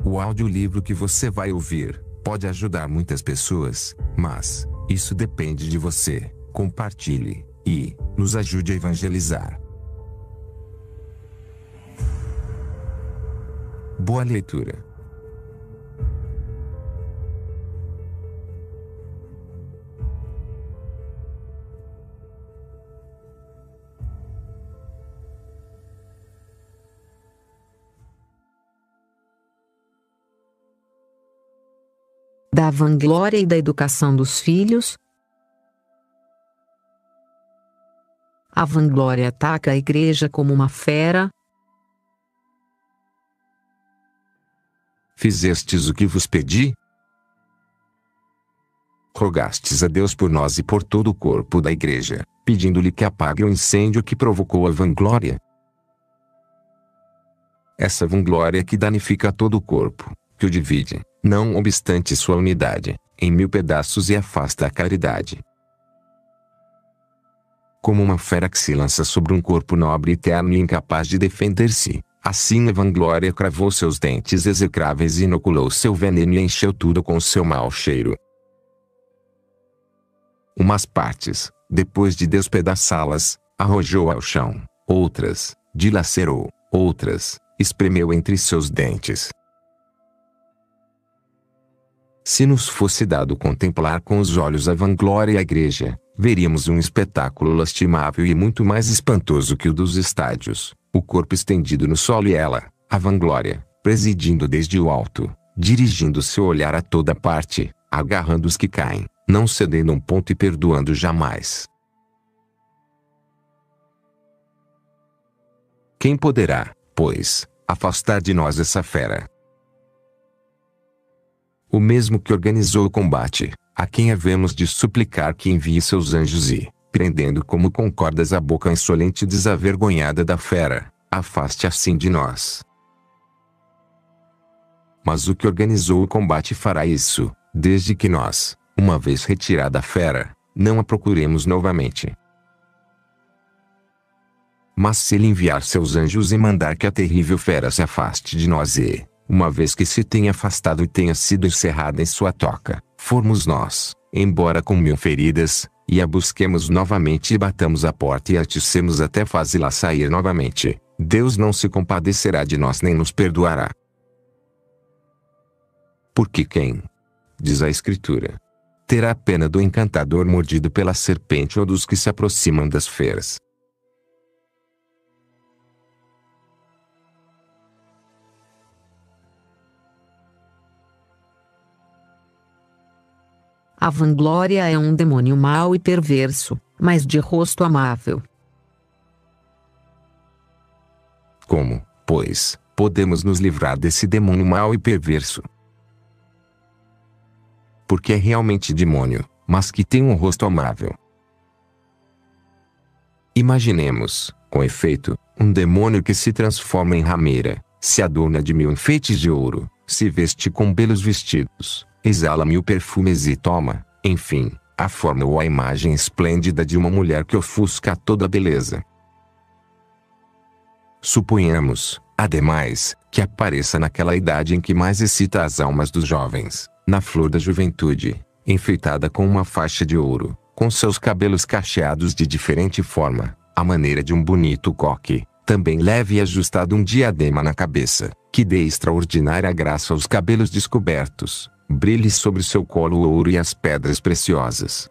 O audiolivro que você vai ouvir pode ajudar muitas pessoas, mas isso depende de você. Compartilhe e nos ajude a evangelizar. Boa leitura. Da vanglória e da educação dos filhos. A vanglória ataca a igreja como uma fera. Fizestes o que vos pedi? Rogastes a Deus por nós e por todo o corpo da igreja, pedindo-lhe que apague o incêndio que provocou a vanglória. Essa vanglória que danifica todo o corpo, que o divide, não obstante sua unidade, em 1000 pedaços e afasta a caridade. Como uma fera que se lança sobre um corpo nobre e terno e incapaz de defender-se, assim a vanglória cravou seus dentes execráveis e inoculou seu veneno e encheu tudo com seu mau cheiro. Umas partes, depois de despedaçá-las, arrojou ao chão, outras, dilacerou, outras, espremeu entre seus dentes. Se nos fosse dado contemplar com os olhos a vanglória e a igreja, veríamos um espetáculo lastimável e muito mais espantoso que o dos estádios, o corpo estendido no solo e ela, a vanglória, presidindo desde o alto, dirigindo seu olhar a toda parte, agarrando os que caem, não cedendo um ponto e perdoando jamais. Quem poderá, pois, afastar de nós essa fera? O mesmo que organizou o combate, a quem havemos de suplicar que envie seus anjos e, prendendo como com cordas a boca insolente e desavergonhada da fera, afaste assim de nós. Mas o que organizou o combate fará isso, desde que nós, uma vez retirada a fera, não a procuremos novamente. Mas se ele enviar seus anjos e mandar que a terrível fera se afaste de nós e, uma vez que se tenha afastado e tenha sido encerrada em sua toca, formos nós, embora com 1000 feridas, e a busquemos novamente e batamos a porta e a atiçemos até fazê-la sair novamente, Deus não se compadecerá de nós nem nos perdoará. Porque quem, diz a Escritura, terá pena do encantador mordido pela serpente ou dos que se aproximam das feras? A vanglória é um demônio mau e perverso, mas de rosto amável. Como, pois, podemos nos livrar desse demônio mau e perverso? Porque é realmente demônio, mas que tem um rosto amável. Imaginemos, com efeito, um demônio que se transforma em rameira, se adorna de 1000 enfeites de ouro, se veste com belos vestidos, exala 1000 perfumes e toma, enfim, a forma ou a imagem esplêndida de uma mulher que ofusca toda a beleza. Suponhamos, ademais, que apareça naquela idade em que mais excita as almas dos jovens, na flor da juventude, enfeitada com uma faixa de ouro, com seus cabelos cacheados de diferente forma, à maneira de um bonito coque, também leve e ajustado um diadema na cabeça, que dê extraordinária graça aos cabelos descobertos, brilhe sobre seu colo o ouro e as pedras preciosas.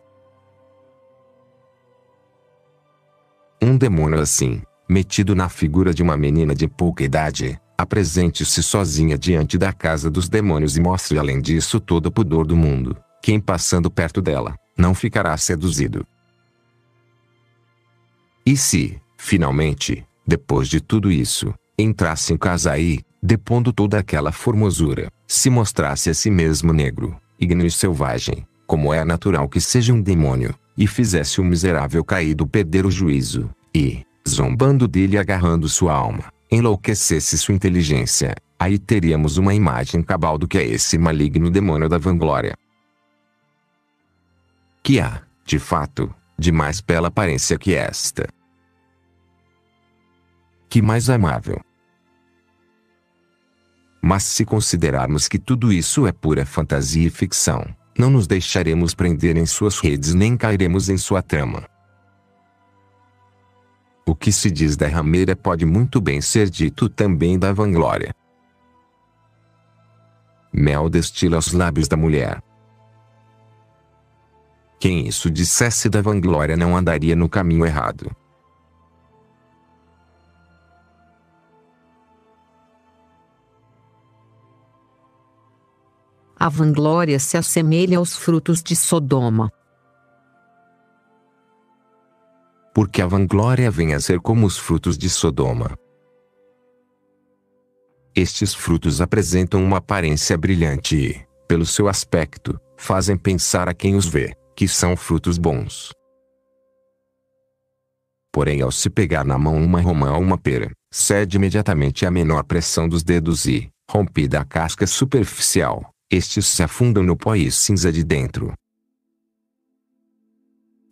Um demônio assim, metido na figura de uma menina de pouca idade, apresente-se sozinha diante da casa dos demônios e mostre além disso todo o pudor do mundo. Quem passando perto dela, não ficará seduzido. E se, finalmente, depois de tudo isso, entrasse em casa e, depondo toda aquela formosura, se mostrasse a si mesmo negro, ígneo e selvagem, como é natural que seja um demônio, e fizesse o miserável caído perder o juízo, e, zombando dele e agarrando sua alma, enlouquecesse sua inteligência, aí teríamos uma imagem cabal do que é esse maligno demônio da vanglória. Que há, de fato, de mais bela aparência que esta. Que mais amável. Mas se considerarmos que tudo isso é pura fantasia e ficção, não nos deixaremos prender em suas redes nem cairemos em sua trama. O que se diz da rameira pode muito bem ser dito também da vanglória. Mel destila aos lábios da mulher. Quem isso dissesse da vanglória não andaria no caminho errado. A vanglória se assemelha aos frutos de Sodoma. Porque a vanglória vem a ser como os frutos de Sodoma. Estes frutos apresentam uma aparência brilhante e, pelo seu aspecto, fazem pensar a quem os vê, que são frutos bons. Porém, ao se pegar na mão uma romã ou uma pera, cede imediatamente à menor pressão dos dedos e, rompida a casca superficial, estes se afundam no pó e cinza de dentro.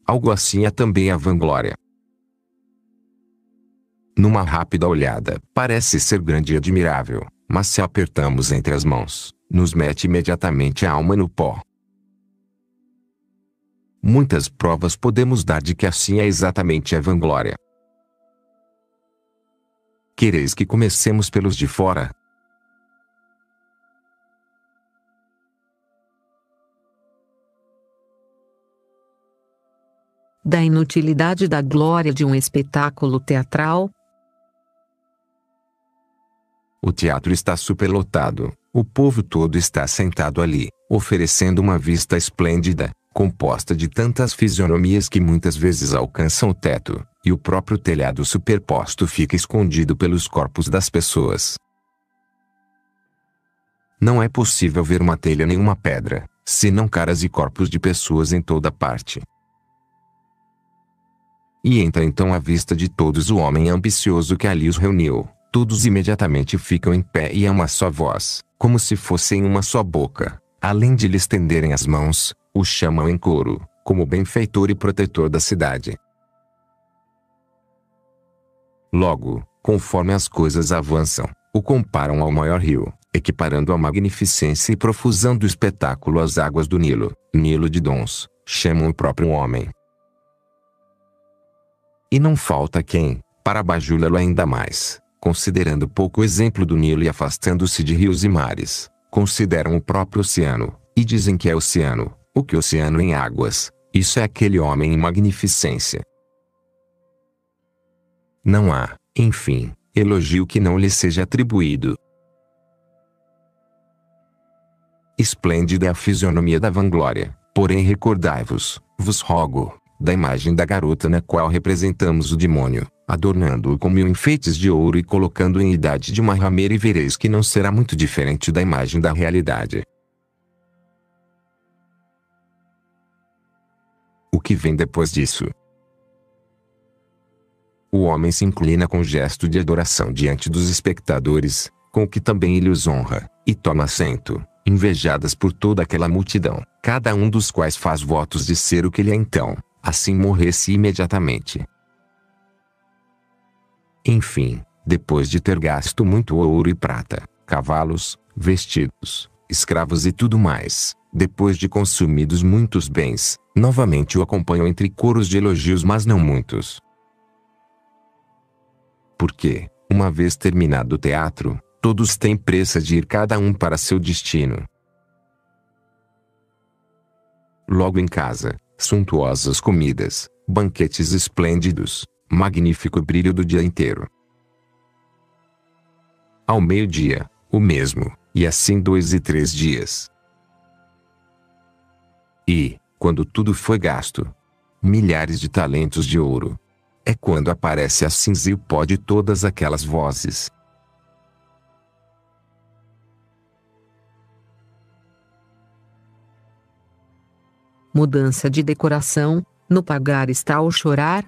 Algo assim é também a vanglória. Numa rápida olhada, parece ser grande e admirável, mas se a apertamos entre as mãos, nos mete imediatamente a alma no pó. Muitas provas podemos dar de que assim é exatamente a vanglória. Quereis que comecemos pelos de fora? Da inutilidade da glória de um espetáculo teatral. O teatro está superlotado, o povo todo está sentado ali, oferecendo uma vista esplêndida, composta de tantas fisionomias que muitas vezes alcançam o teto, e o próprio telhado superposto fica escondido pelos corpos das pessoas. Não é possível ver uma telha nem uma pedra, senão caras e corpos de pessoas em toda parte. E entra então à vista de todos o homem ambicioso que ali os reuniu. Todos imediatamente ficam em pé e a uma só voz, como se fossem uma só boca, além de lhe estenderem as mãos, o chamam em coro, como benfeitor e protetor da cidade. Logo, conforme as coisas avançam, o comparam ao maior rio, equiparando a magnificência e profusão do espetáculo às águas do Nilo, Nilo de dons, chamam o próprio homem. E não falta quem, para bajulá-lo ainda mais, considerando pouco o exemplo do Nilo e afastando-se de rios e mares, consideram o próprio oceano, e dizem que é oceano, o que oceano em águas, isso é aquele homem em magnificência. Não há, enfim, elogio que não lhe seja atribuído. Esplêndida é a fisionomia da vanglória, porém recordai-vos, vos rogo, da imagem da garota na qual representamos o demônio, adornando-o com 1000 enfeites de ouro e colocando-o em idade de uma rameira, e vereis que não será muito diferente da imagem da realidade. O que vem depois disso? O homem se inclina com gesto de adoração diante dos espectadores, com o que também ele os honra, e toma assento, invejadas por toda aquela multidão, cada um dos quais faz votos de ser o que ele é então, assim morresse imediatamente. Enfim, depois de ter gasto muito ouro e prata, cavalos, vestidos, escravos e tudo mais, depois de consumidos muitos bens, novamente o acompanham entre coros de elogios, mas não muitos. Porque, uma vez terminado o teatro, todos têm pressa de ir cada um para seu destino. Logo em casa, suntuosas comidas, banquetes esplêndidos, magnífico brilho do dia inteiro. Ao meio-dia, o mesmo, e assim 2 e 3 dias. E, quando tudo foi gasto, milhares de talentos de ouro. É quando aparece a cinza e o pó de todas aquelas vozes. Mudança de decoração, no pagar está o chorar.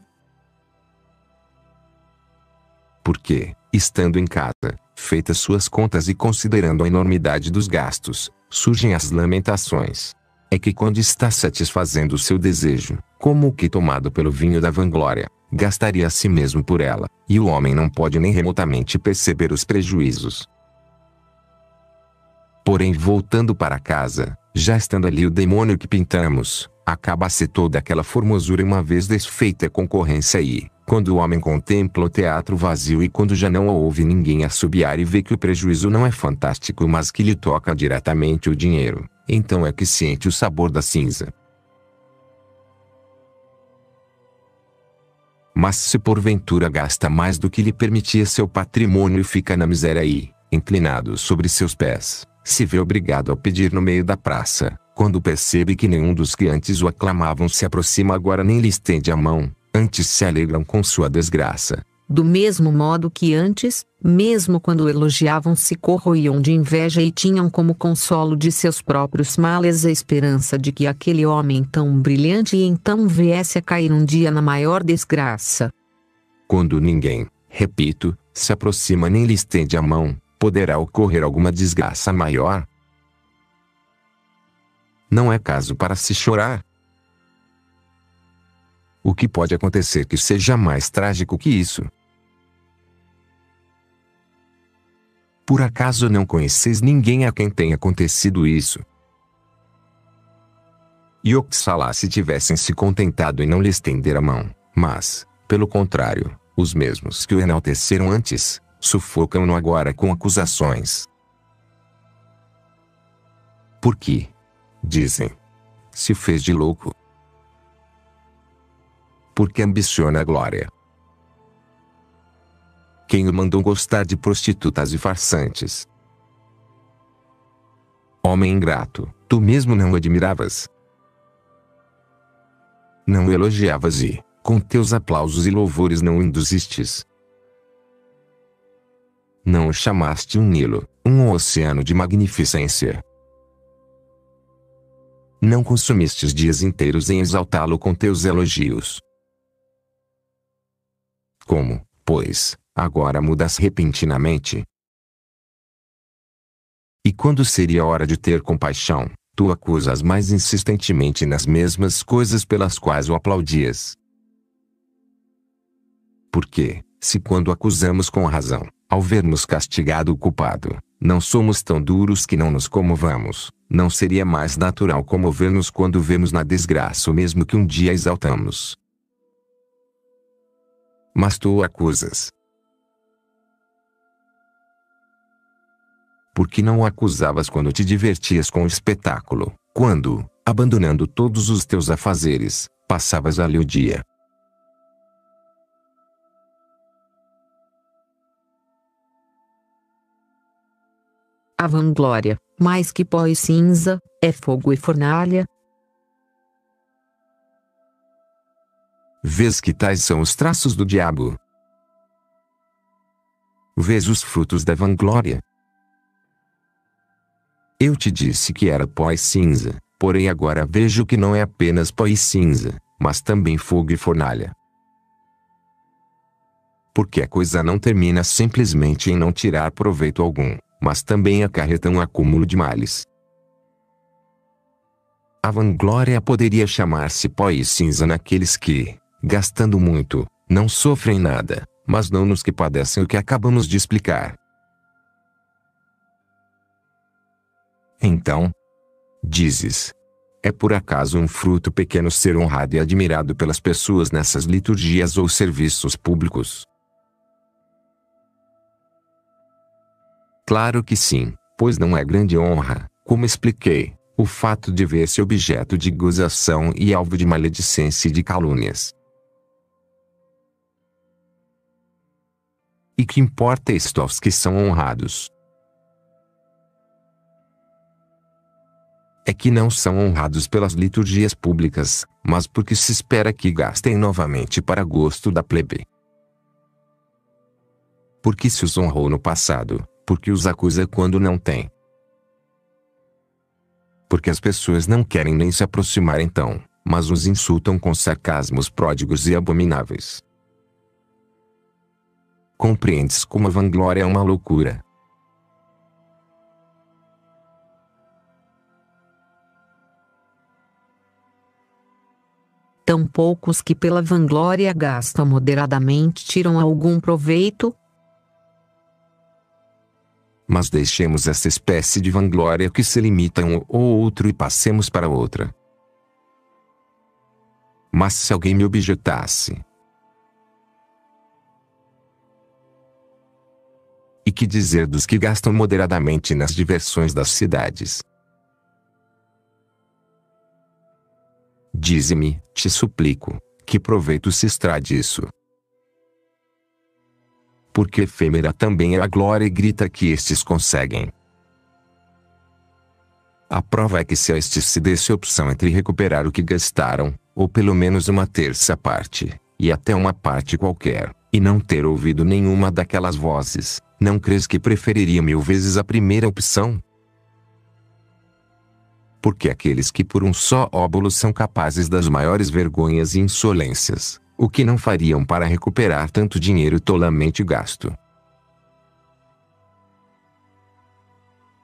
Porque, estando em casa, feitas suas contas e considerando a enormidade dos gastos, surgem as lamentações. É que quando está satisfazendo o seu desejo, como o que tomado pelo vinho da vanglória, gastaria a si mesmo por ela, e o homem não pode nem remotamente perceber os prejuízos. Porém, voltando para casa, já estando ali o demônio que pintamos, acaba-se toda aquela formosura uma vez desfeita a concorrência e, quando o homem contempla o teatro vazio e quando já não ouve ninguém assobiar e vê que o prejuízo não é fantástico mas que lhe toca diretamente o dinheiro, então é que sente o sabor da cinza. Mas se porventura gasta mais do que lhe permitia seu patrimônio e fica na miséria e, inclinado sobre seus pés, se vê obrigado a pedir no meio da praça, quando percebe que nenhum dos que antes o aclamavam se aproxima agora nem lhe estende a mão, antes se alegram com sua desgraça. Do mesmo modo que antes, mesmo quando elogiavam se corroíam de inveja e tinham como consolo de seus próprios males a esperança de que aquele homem tão brilhante e então viesse a cair um dia na maior desgraça. Quando ninguém, repito, se aproxima nem lhe estende a mão, poderá ocorrer alguma desgraça maior? Não é caso para se chorar. O que pode acontecer que seja mais trágico que isso? Por acaso não conheceis ninguém a quem tenha acontecido isso? E oxalá se tivessem se contentado em não lhe estender a mão, mas, pelo contrário, os mesmos que o enalteceram antes, sufocam-no agora com acusações. Por que, dizem, se fez de louco? Porque ambiciona a glória. Quem o mandou gostar de prostitutas e farsantes? Homem ingrato, tu mesmo não o admiravas? Não o elogiavas e, com teus aplausos e louvores não o induzistes? Não o chamaste um Nilo, um oceano de magnificência? Não consumistes dias inteiros em exaltá-lo com teus elogios? Como, pois, agora mudas repentinamente? E quando seria hora de ter compaixão, tu acusas mais insistentemente nas mesmas coisas pelas quais o aplaudias? Porque, se quando acusamos com razão, ao vermos castigado o culpado, não somos tão duros que não nos comovamos, não seria mais natural comover-nos quando vemos na desgraça o mesmo que um dia exaltamos? Mas tu o acusas. Por que não o acusavas quando te divertias com o espetáculo, quando, abandonando todos os teus afazeres, passavas ali o dia? A vanglória, mais que pó e cinza, é fogo e fornalha. Vês que tais são os traços do diabo? Vês os frutos da vanglória? Eu te disse que era pó e cinza, porém agora vejo que não é apenas pó e cinza, mas também fogo e fornalha. Porque a coisa não termina simplesmente em não tirar proveito algum, mas também acarreta um acúmulo de males. A vanglória poderia chamar-se pó e cinza naqueles que, gastando muito, não sofrem nada, mas não nos que padecem o que acabamos de explicar. Então, dizes, é por acaso um fruto pequeno ser honrado e admirado pelas pessoas nessas liturgias ou serviços públicos? Claro que sim, pois não é grande honra, como expliquei, o fato de ver-se objeto de gozação e alvo de maledicência e de calúnias. E que importa isto aos que são honrados? É que não são honrados pelas liturgias públicas, mas porque se espera que gastem novamente para gosto da plebe. Porque se os honrou no passado, porque os acusa quando não tem. Porque as pessoas não querem nem se aproximar então, mas os insultam com sarcasmos pródigos e abomináveis. Compreendes como a vanglória é uma loucura? Tão poucos que pela vanglória gastam moderadamente tiram algum proveito? mas deixemos essa espécie de vanglória que se limita a um ou outro e passemos para outra. Mas se alguém me objetasse: e que dizer dos que gastam moderadamente nas diversões das cidades? Dize-me, te suplico, que proveito se extrai disso? Porque efêmera também é a glória e grita que estes conseguem. A prova é que se a estes se desse opção entre recuperar o que gastaram, ou pelo menos uma terça parte, e até uma parte qualquer, e não ter ouvido nenhuma daquelas vozes, não crês que preferiria 1000 vezes a primeira opção? Porque aqueles que por um só óbolo são capazes das maiores vergonhas e insolências, o que não fariam para recuperar tanto dinheiro tolamente gasto?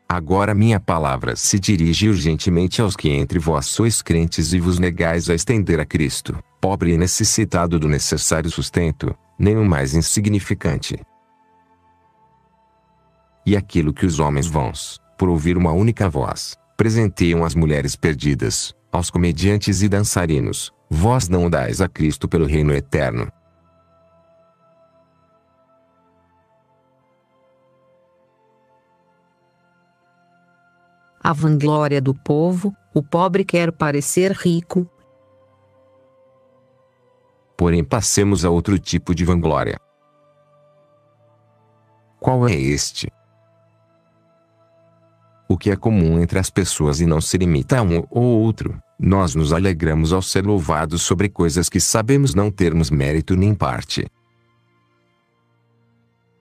Agora minha palavra se dirige urgentemente aos que entre vós sois crentes e vos negais a estender a Cristo, pobre e necessitado do necessário sustento, nem o mais insignificante. E aquilo que os homens vãos, por ouvir uma única voz, presenteiam às mulheres perdidas, aos comediantes e dançarinos, vós não o dais a Cristo pelo reino eterno. A vanglória do povo, o pobre quer parecer rico. Porém passemos a outro tipo de vanglória. Qual é este? O que é comum entre as pessoas e não se limita a um ou outro, nós nos alegramos ao ser louvados sobre coisas que sabemos não termos mérito nem parte.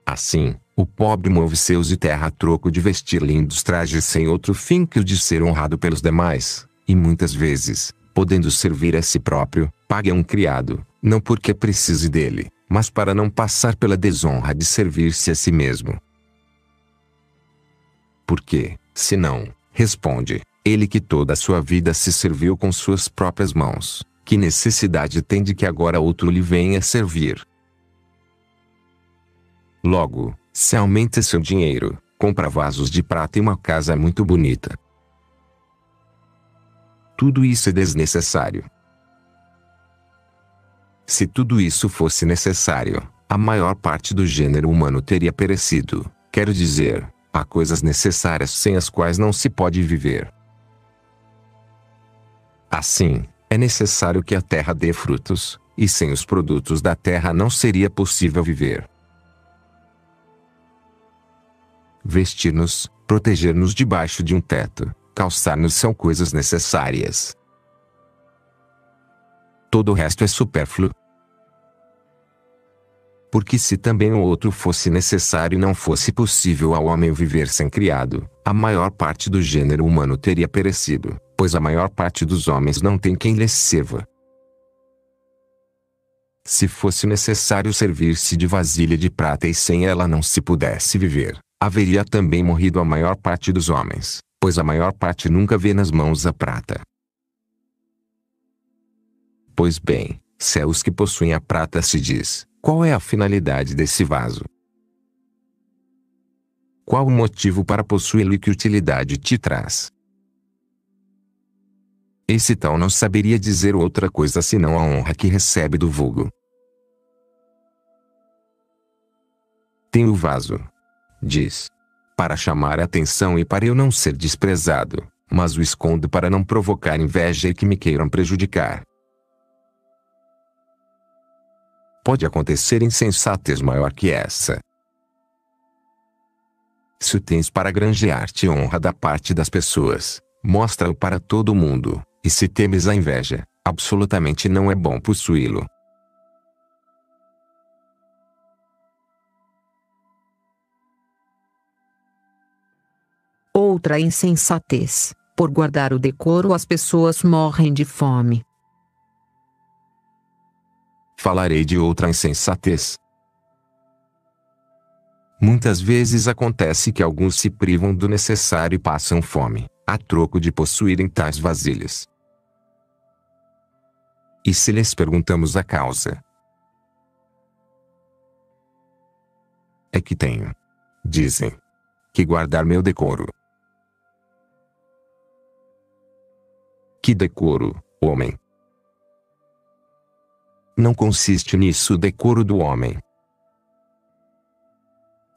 Assim, o pobre move seus e terra a troco de vestir lindos trajes sem outro fim que o de ser honrado pelos demais, e muitas vezes, podendo servir a si próprio, paga um criado, não porque precise dele, mas para não passar pela desonra de servir-se a si mesmo. Porque, se não, responde, ele que toda a sua vida se serviu com suas próprias mãos, que necessidade tem de que agora outro lhe venha servir? Logo, se aumenta seu dinheiro, compra vasos de prata e uma casa muito bonita. Tudo isso é desnecessário. Se tudo isso fosse necessário, a maior parte do gênero humano teria perecido, quero dizer, há coisas necessárias sem as quais não se pode viver. Assim, é necessário que a terra dê frutos, e sem os produtos da terra não seria possível viver. Vestir-nos, proteger-nos debaixo de um teto, calçar-nos são coisas necessárias. Todo o resto é supérfluo. Porque se também o outro fosse necessário e não fosse possível ao homem viver sem criado, a maior parte do gênero humano teria perecido, pois a maior parte dos homens não tem quem lhes sirva. Se fosse necessário servir-se de vasilha de prata e sem ela não se pudesse viver, haveria também morrido a maior parte dos homens, pois a maior parte nunca vê nas mãos a prata. Pois bem, se é os que possuem a prata se diz, qual é a finalidade desse vaso? Qual o motivo para possuí-lo e que utilidade te traz? Esse tal não saberia dizer outra coisa senão a honra que recebe do vulgo. Tenho o vaso, diz, para chamar a atenção e para eu não ser desprezado, mas o escondo para não provocar inveja e que me queiram prejudicar. Pode acontecer insensatez maior que essa. Se o tens para granjear-te honra da parte das pessoas, mostra-o para todo mundo, e se temes a inveja, absolutamente não é bom possuí-lo. Outra insensatez: por guardar o decoro as pessoas morrem de fome. Falarei de outra insensatez. Muitas vezes acontece que alguns se privam do necessário e passam fome, a troco de possuírem tais vasilhas. E se lhes perguntamos a causa? É que tenho. Dizem. que guardar meu decoro. Que decoro, homem? Não consiste nisso o decoro do homem.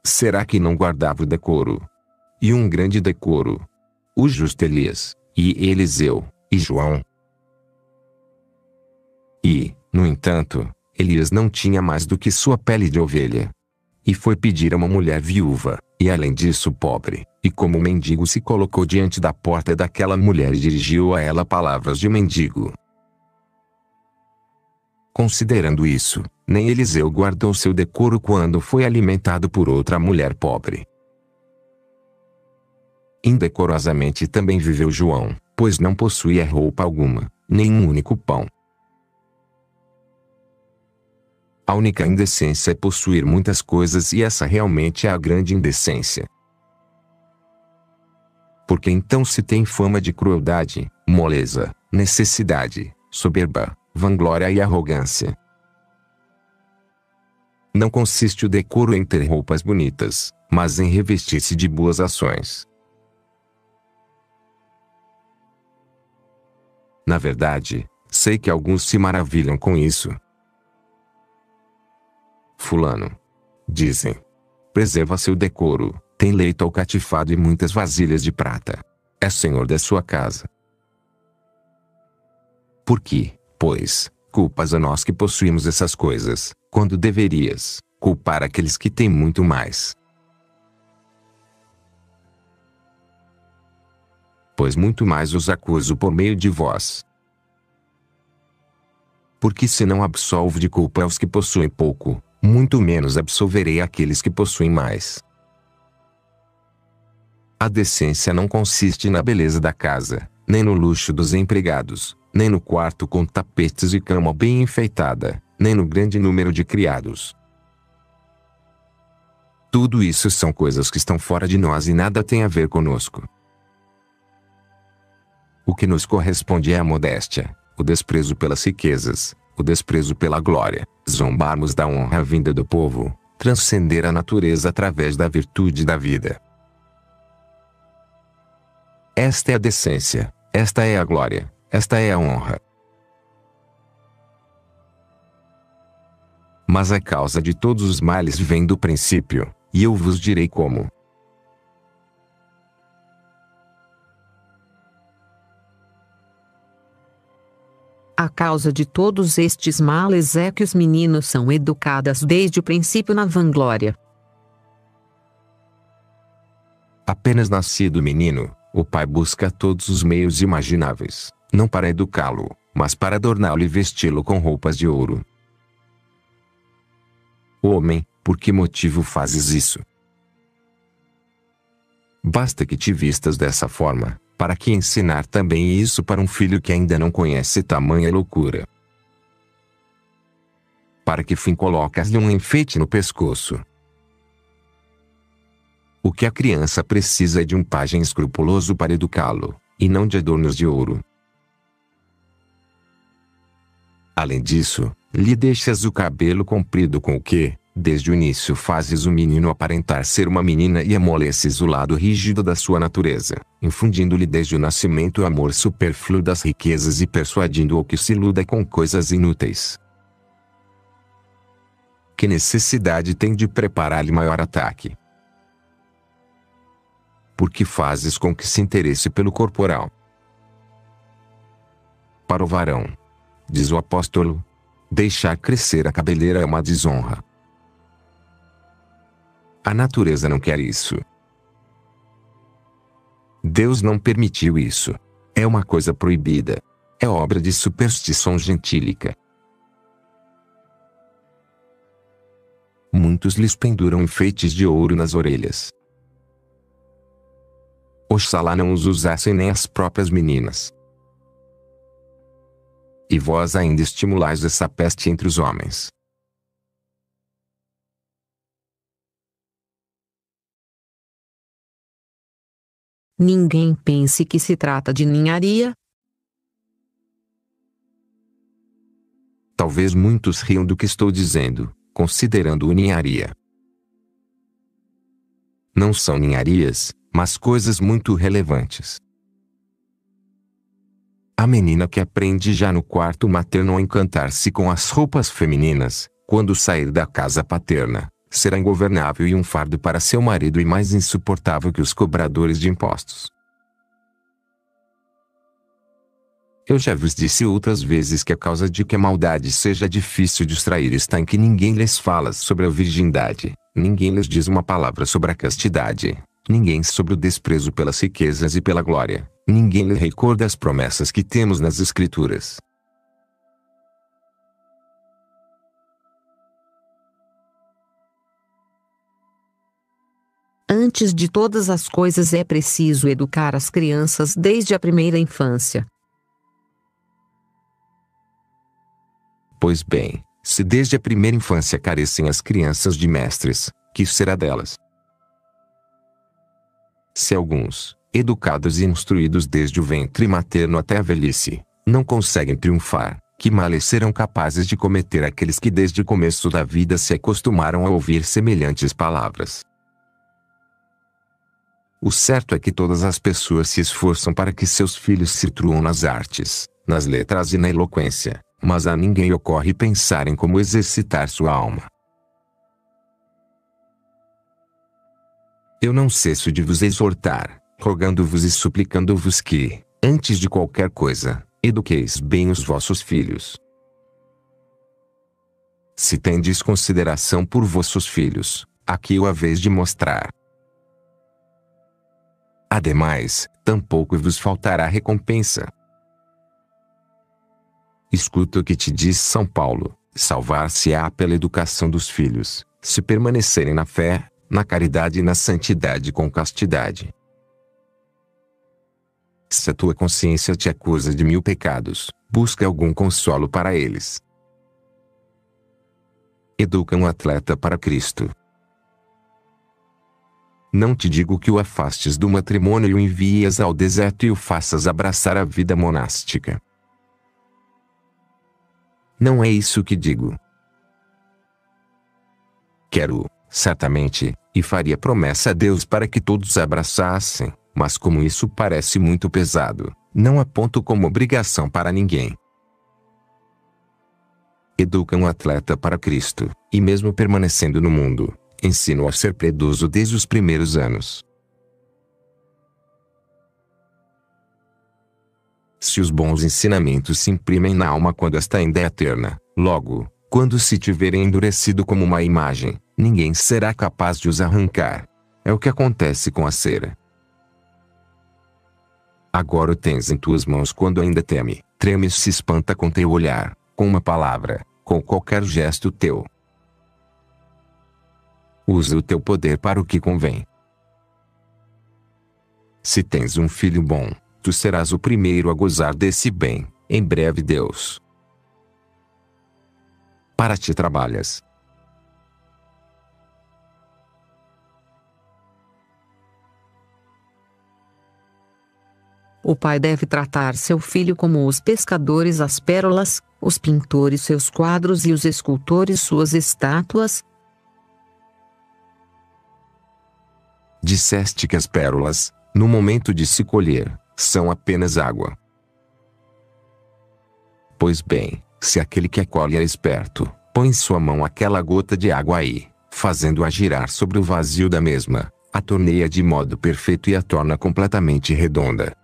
Será que não guardava o decoro? E um grande decoro. O justo Elias, e Eliseu, e João. E, no entanto, Elias não tinha mais do que sua pele de ovelha. E foi pedir a uma mulher viúva, e além disso pobre, e como mendigo se colocou diante da porta daquela mulher e dirigiu a ela palavras de mendigo. Considerando isso, nem Eliseu guardou seu decoro quando foi alimentado por outra mulher pobre. Indecorosamente também viveu João, pois não possuía roupa alguma, nem um único pão. A única indecência é possuir muitas coisas e essa realmente é a grande indecência. Porque então se tem fama de crueldade, moleza, necessidade, soberba, vanglória e arrogância. Não consiste o decoro em ter roupas bonitas, mas em revestir-se de boas ações. Na verdade, sei que alguns se maravilham com isso. Fulano, dizem, preserva seu decoro, tem leito alcatifado e muitas vasilhas de prata. É senhor da sua casa. Por que, pois, culpas a nós que possuímos essas coisas, quando deverias culpar aqueles que têm muito mais? Pois muito mais os acuso por meio de vós. Porque se não absolvo de culpa aos que possuem pouco, muito menos absolverei aqueles que possuem mais. A decência não consiste na beleza da casa, nem no luxo dos empregados, nem no quarto com tapetes e cama bem enfeitada, nem no grande número de criados. Tudo isso são coisas que estão fora de nós e nada tem a ver conosco. O que nos corresponde é a modéstia, o desprezo pelas riquezas, o desprezo pela glória, zombarmos da honra vinda do povo, transcender a natureza através da virtude da vida. Esta é a decência, esta é a glória, esta é a honra. Mas a causa de todos os males vem do princípio, e eu vos direi como. A causa de todos estes males é que os meninos são educados desde o princípio na vanglória. Apenas nascido menino, o pai busca todos os meios imagináveis, não para educá-lo, mas para adorná-lo e vesti-lo com roupas de ouro. Homem, por que motivo fazes isso? Basta que te vistas dessa forma, para que ensinar também isso para um filho que ainda não conhece tamanha loucura? Para que fim colocas-lhe um enfeite no pescoço? O que a criança precisa é de um pajem escrupuloso para educá-lo, e não de adornos de ouro. Além disso, lhe deixas o cabelo comprido com o que, desde o início fazes o menino aparentar ser uma menina e amoleces o lado rígido da sua natureza, infundindo-lhe desde o nascimento o amor supérfluo das riquezas e persuadindo-o que se iluda com coisas inúteis. Que necessidade tem de preparar-lhe maior ataque? Porque fazes com que se interesse pelo corporal. Para o varão, diz o apóstolo, deixar crescer a cabeleira é uma desonra. A natureza não quer isso. Deus não permitiu isso. É uma coisa proibida. É obra de superstição gentílica. Muitos lhes penduram enfeites de ouro nas orelhas. Oxalá não os usassem nem as próprias meninas. E vós ainda estimulais essa peste entre os homens. Ninguém pense que se trata de ninharia. Talvez muitos riam do que estou dizendo, considerando-o ninharia. não são ninharias, mas coisas muito relevantes. A menina que aprende já no quarto materno a encantar-se com as roupas femininas, quando sair da casa paterna, será ingovernável e um fardo para seu marido e mais insuportável que os cobradores de impostos. Eu já vos disse outras vezes que a causa de que a maldade seja difícil de extrair está em que ninguém lhes fala sobre a virgindade, ninguém lhes diz uma palavra sobre a castidade, ninguém sobre o desprezo pelas riquezas e pela glória, ninguém lhe recorda as promessas que temos nas Escrituras. Antes de todas as coisas é preciso educar as crianças desde a primeira infância. Pois bem, se desde a primeira infância carecem as crianças de mestres, que será delas? Se alguns, educados e instruídos desde o ventre materno até a velhice, não conseguem triunfar, que males serão capazes de cometer aqueles que desde o começo da vida se acostumaram a ouvir semelhantes palavras? O certo é que todas as pessoas se esforçam para que seus filhos se instruam nas artes, nas letras e na eloquência, mas a ninguém ocorre pensar em como exercitar sua alma. Eu não cesso de vos exortar, rogando-vos e suplicando-vos que, antes de qualquer coisa, eduqueis bem os vossos filhos. Se tendes consideração por vossos filhos, aqui o haveis de mostrar. Ademais, tampouco vos faltará recompensa. Escuta o que te diz São Paulo: salvar-se-á pela educação dos filhos, se permanecerem na fé, na caridade e na santidade com castidade. Se a tua consciência te acusa de 1000 pecados, busca algum consolo para eles. Educa um atleta para Cristo. Não te digo que o afastes do matrimônio e o envies ao deserto e o faças abraçar a vida monástica. Não é isso que digo. Quero, certamente, e faria promessa a Deus para que todos abraçassem, mas como isso parece muito pesado, não aponto como obrigação para ninguém. Educa um atleta para Cristo, e mesmo permanecendo no mundo, ensino a ser piedoso desde os primeiros anos. Se os bons ensinamentos se imprimem na alma quando esta ainda é eterna, logo, quando se tiverem endurecido como uma imagem, ninguém será capaz de os arrancar. É o que acontece com a cera. Agora o tens em tuas mãos quando ainda treme e se espanta com teu olhar, com uma palavra, com qualquer gesto teu. Usa o teu poder para o que convém. Se tens um filho bom, tu serás o primeiro a gozar desse bem, em breve Deus. Para ti trabalhas. O pai deve tratar seu filho como os pescadores as pérolas, os pintores seus quadros e os escultores suas estátuas. Disseste que as pérolas, no momento de se colher, são apenas água. Pois bem, se aquele que a colhe é esperto, põe em sua mão aquela gota de água aí, fazendo-a girar sobre o vazio da mesma, a torneia de modo perfeito e a torna completamente redonda.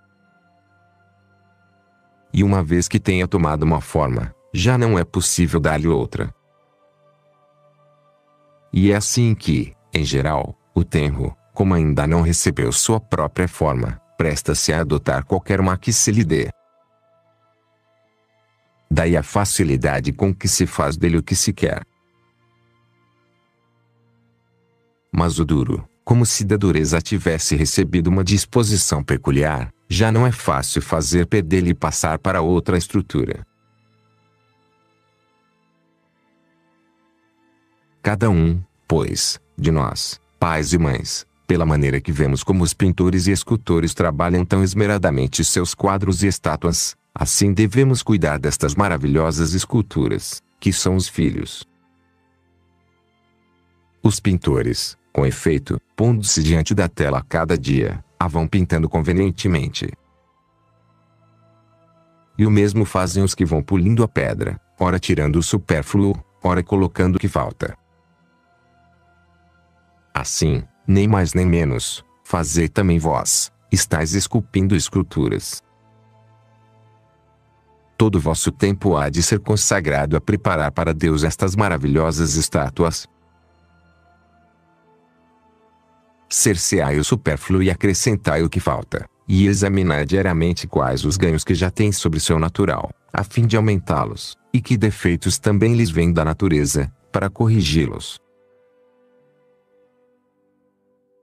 E uma vez que tenha tomado uma forma, já não é possível dar-lhe outra. E é assim que, em geral, o tenro, como ainda não recebeu sua própria forma, presta-se a adotar qualquer uma que se lhe dê. Daí a facilidade com que se faz dele o que se quer. Mas o duro, como se da dureza tivesse recebido uma disposição peculiar, já não é fácil fazer perder-lhe e passar para outra estrutura. Cada um, pois, de nós, pais e mães, pela maneira que vemos como os pintores e escultores trabalham tão esmeradamente seus quadros e estátuas, assim devemos cuidar destas maravilhosas esculturas, que são os filhos. Os pintores, Com efeito, pondo-se diante da tela a cada dia, a vão pintando convenientemente. E o mesmo fazem os que vão polindo a pedra, ora tirando o supérfluo, ora colocando o que falta. Assim, nem mais nem menos, fazei também vós, estáis esculpindo esculturas. Todo vosso tempo há de ser consagrado a preparar para Deus estas maravilhosas estátuas. Cerceai o supérfluo e acrescentai o que falta, e examinai diariamente quais os ganhos que já têm sobre seu natural, a fim de aumentá-los, e que defeitos também lhes vêm da natureza, para corrigi-los.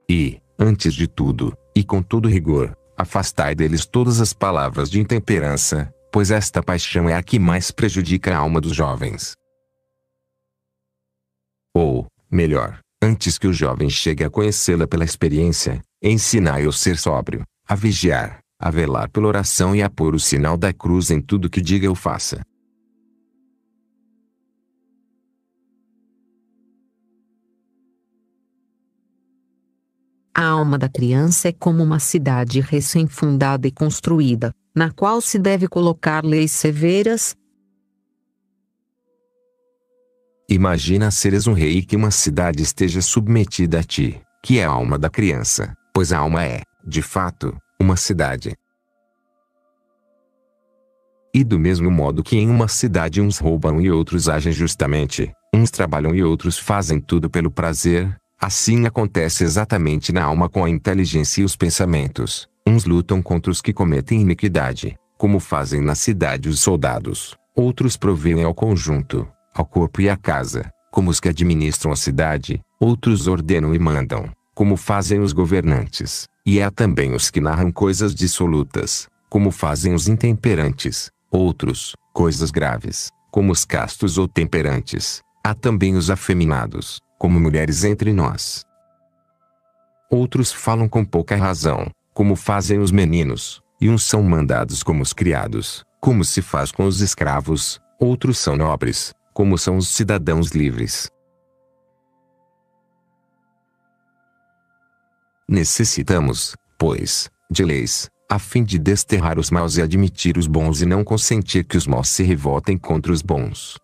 E, antes de tudo, e com todo rigor, afastai deles todas as palavras de intemperança, pois esta paixão é a que mais prejudica a alma dos jovens. Ou, melhor, antes que o jovem chegue a conhecê-la pela experiência, ensinai-o a ser sóbrio, a vigiar, a velar pela oração e a pôr o sinal da cruz em tudo que diga ou faça. A alma da criança é como uma cidade recém-fundada e construída, na qual se deve colocar leis severas. Imagina seres um rei e que uma cidade esteja submetida a ti, que é a alma da criança, pois a alma é, de fato, uma cidade. E do mesmo modo que em uma cidade uns roubam e outros agem justamente, uns trabalham e outros fazem tudo pelo prazer, assim acontece exatamente na alma com a inteligência e os pensamentos. Uns lutam contra os que cometem iniquidade, como fazem na cidade os soldados, outros provêem ao conjunto, ao corpo e à casa, como os que administram a cidade, outros ordenam e mandam, como fazem os governantes, e há também os que narram coisas dissolutas, como fazem os intemperantes, outros, coisas graves, como os castos ou temperantes, há também os afeminados, como mulheres entre nós. Outros falam com pouca razão, como fazem os meninos, e uns são mandados como os criados, como se faz com os escravos, outros são nobres, como são os cidadãos livres. Necessitamos, pois, de leis, a fim de desterrar os maus e admitir os bons e não consentir que os maus se revoltem contra os bons.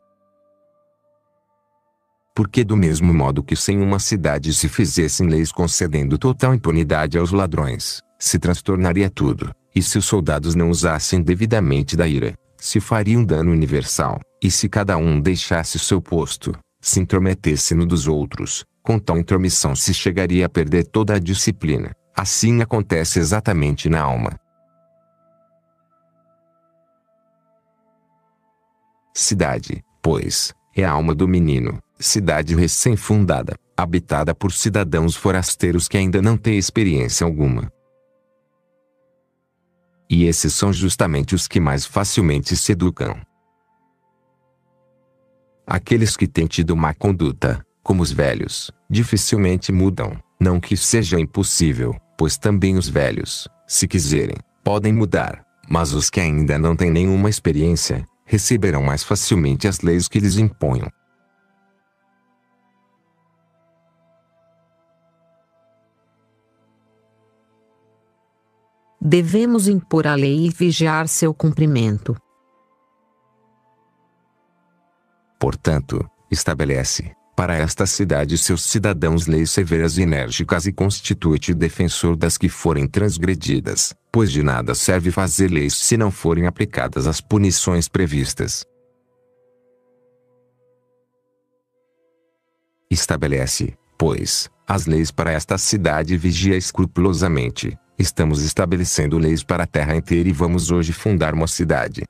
Porque do mesmo modo que sem uma cidade se fizessem leis concedendo total impunidade aos ladrões, se transtornaria tudo, e se os soldados não usassem devidamente da ira, se faria um dano universal, e se cada um deixasse o seu posto, se intrometesse no dos outros, com tal intromissão se chegaria a perder toda a disciplina. Assim acontece exatamente na alma. Cidade, pois, é a alma do menino, cidade recém-fundada, habitada por cidadãos forasteiros que ainda não têm experiência alguma. E esses são justamente os que mais facilmente se educam. Aqueles que têm tido má conduta, como os velhos, dificilmente mudam, não que seja impossível, pois também os velhos, se quiserem, podem mudar, mas os que ainda não têm nenhuma experiência, receberão mais facilmente as leis que lhes imponham. Devemos impor a lei e vigiar seu cumprimento. Portanto, estabelece, para esta cidade seus cidadãos leis severas e enérgicas e constitui-te defensor das que forem transgredidas, pois de nada serve fazer leis se não forem aplicadas as punições previstas. Estabelece, pois, as leis para esta cidade e vigia escrupulosamente. Estamos estabelecendo leis para a terra inteira e vamos hoje fundar uma cidade.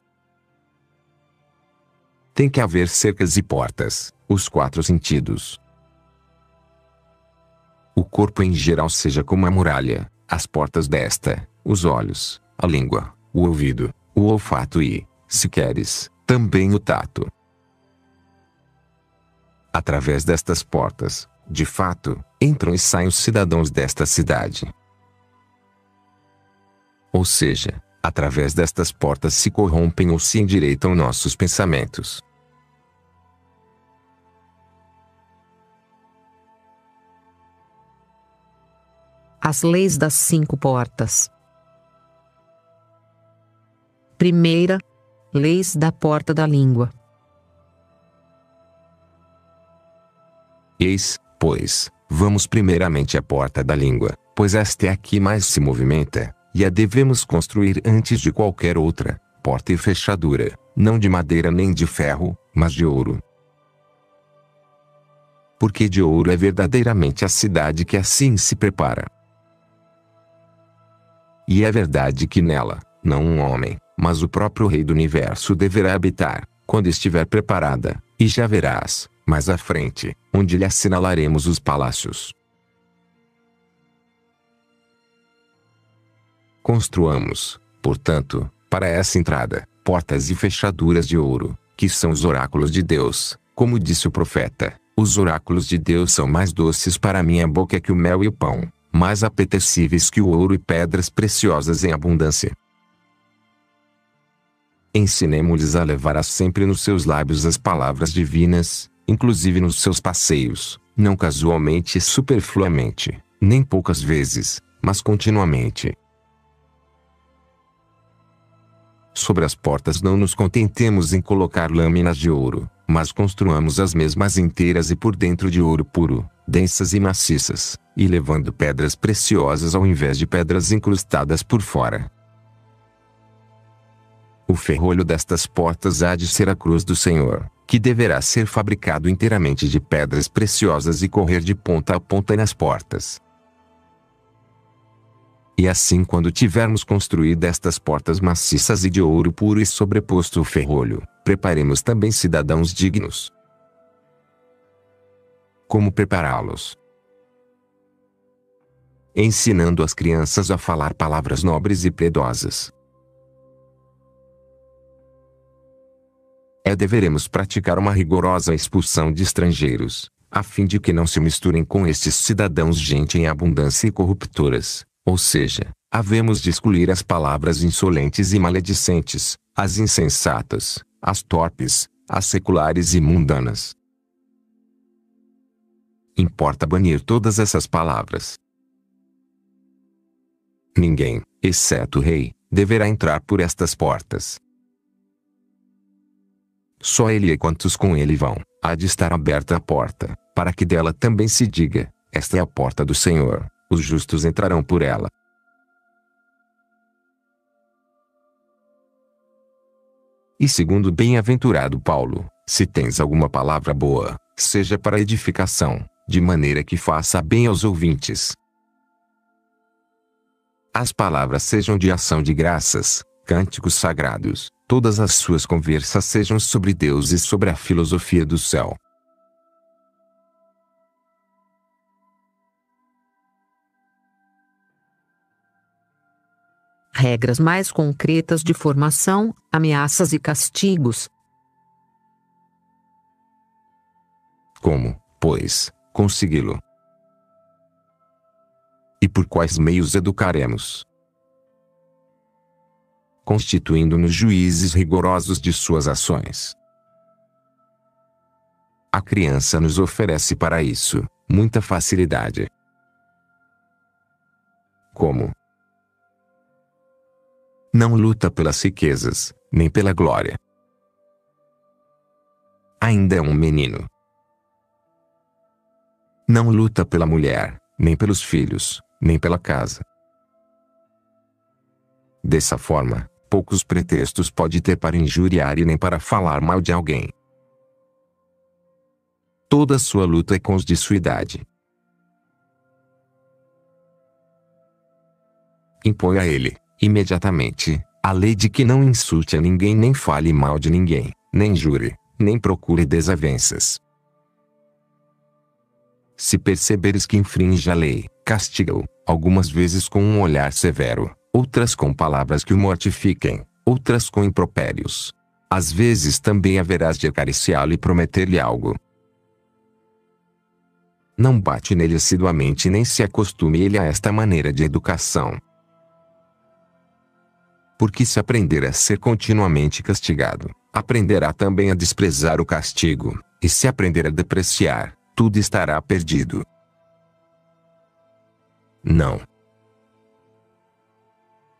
Tem que haver cercas e portas, os 4 sentidos. O corpo em geral seja como a muralha, as portas desta, os olhos, a língua, o ouvido, o olfato e, se queres, também o tato. Através destas portas, de fato, entram e saem os cidadãos desta cidade. Ou seja, através destas portas se corrompem ou se endireitam nossos pensamentos. As leis das 5 portas. Primeira, leis da porta da língua. Eis, pois, vamos primeiramente à porta da língua, pois esta é a que mais se movimenta, e a devemos construir antes de qualquer outra, porta e fechadura, não de madeira nem de ferro, mas de ouro. Porque de ouro é verdadeiramente a cidade que assim se prepara. E é verdade que nela, não um homem, mas o próprio Rei do Universo deverá habitar, quando estiver preparada, e já verás, mais à frente, onde lhe assinalaremos os palácios. Construamos, portanto, para essa entrada, portas e fechaduras de ouro, que são os oráculos de Deus, como disse o profeta, os oráculos de Deus são mais doces para minha boca que o mel e o pão, mais apetecíveis que o ouro e pedras preciosas em abundância. Ensinemo-lhes a levar sempre nos seus lábios as palavras divinas, inclusive nos seus passeios, não casualmente e superfluamente, nem poucas vezes, mas continuamente. Sobre as portas não nos contentemos em colocar lâminas de ouro, mas construamos as mesmas inteiras e por dentro de ouro puro, densas e maciças, e levando pedras preciosas ao invés de pedras incrustadas por fora. O ferrolho destas portas há de ser a cruz do Senhor, que deverá ser fabricado inteiramente de pedras preciosas e correr de ponta a ponta nas portas. E assim, quando tivermos construído estas portas maciças e de ouro puro e sobreposto o ferrolho, preparemos também cidadãos dignos. Como prepará-los? Ensinando as crianças a falar palavras nobres e piedosas. Deveremos praticar uma rigorosa expulsão de estrangeiros, a fim de que não se misturem com estes cidadãos gente em abundância e corruptoras, ou seja, havemos de excluir as palavras insolentes e maledicentes, as insensatas, as torpes, as seculares e mundanas. Importa banir todas essas palavras. Ninguém, exceto o rei, deverá entrar por estas portas. Só ele e quantos com ele vão, há de estar aberta a porta, para que dela também se diga, esta é a porta do Senhor, os justos entrarão por ela. E segundo o bem-aventurado Paulo, se tens alguma palavra boa, seja para edificação, de maneira que faça bem aos ouvintes. As palavras sejam de ação de graças, cânticos sagrados, todas as suas conversas sejam sobre Deus e sobre a filosofia do céu. Regras mais concretas de formação, ameaças e castigos. Como, pois, consegui-lo? E por quais meios educaremos? Constituindo-nos juízes rigorosos de suas ações. A criança nos oferece para isso muita facilidade. Como? Não luta pelas riquezas, nem pela glória. Ainda é um menino. Não luta pela mulher, nem pelos filhos, nem pela casa. Dessa forma, poucos pretextos pode ter para injuriar e nem para falar mal de alguém. Toda sua luta é com os de sua idade. Impõe a ele, imediatamente, a lei de que não insulte a ninguém nem fale mal de ninguém, nem jure, nem procure desavenças. Se perceberes que infringe a lei, castiga-o, algumas vezes com um olhar severo, outras com palavras que o mortifiquem, outras com impropérios. Às vezes também haverás de acariciá-lo e prometer-lhe algo. Não bate nele assiduamente nem se acostume ele a esta maneira de educação. Porque se aprender a ser continuamente castigado, aprenderá também a desprezar o castigo, e se aprender a depreciar, tudo estará perdido. Não,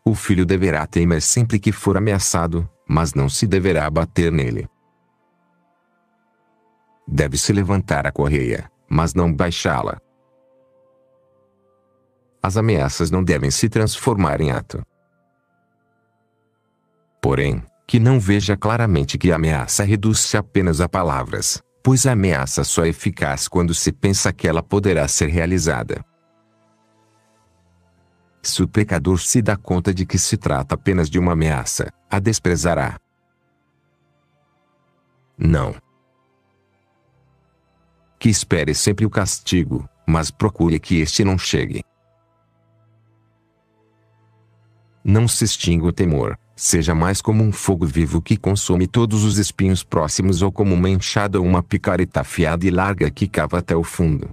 O filho deverá temer sempre que for ameaçado, mas não se deverá abater nele. Deve-se levantar a correia, mas não baixá-la. As ameaças não devem se transformar em ato. Porém, que não veja claramente que a ameaça reduz-se apenas a palavras, pois a ameaça só é eficaz quando se pensa que ela poderá ser realizada. Se o pecador se dá conta de que se trata apenas de uma ameaça, a desprezará. Não. Que espere sempre o castigo, mas procure que este não chegue. Não se extinga o temor, seja mais como um fogo vivo que consome todos os espinhos próximos ou como uma enxada ou uma picareta afiada e larga que cava até o fundo.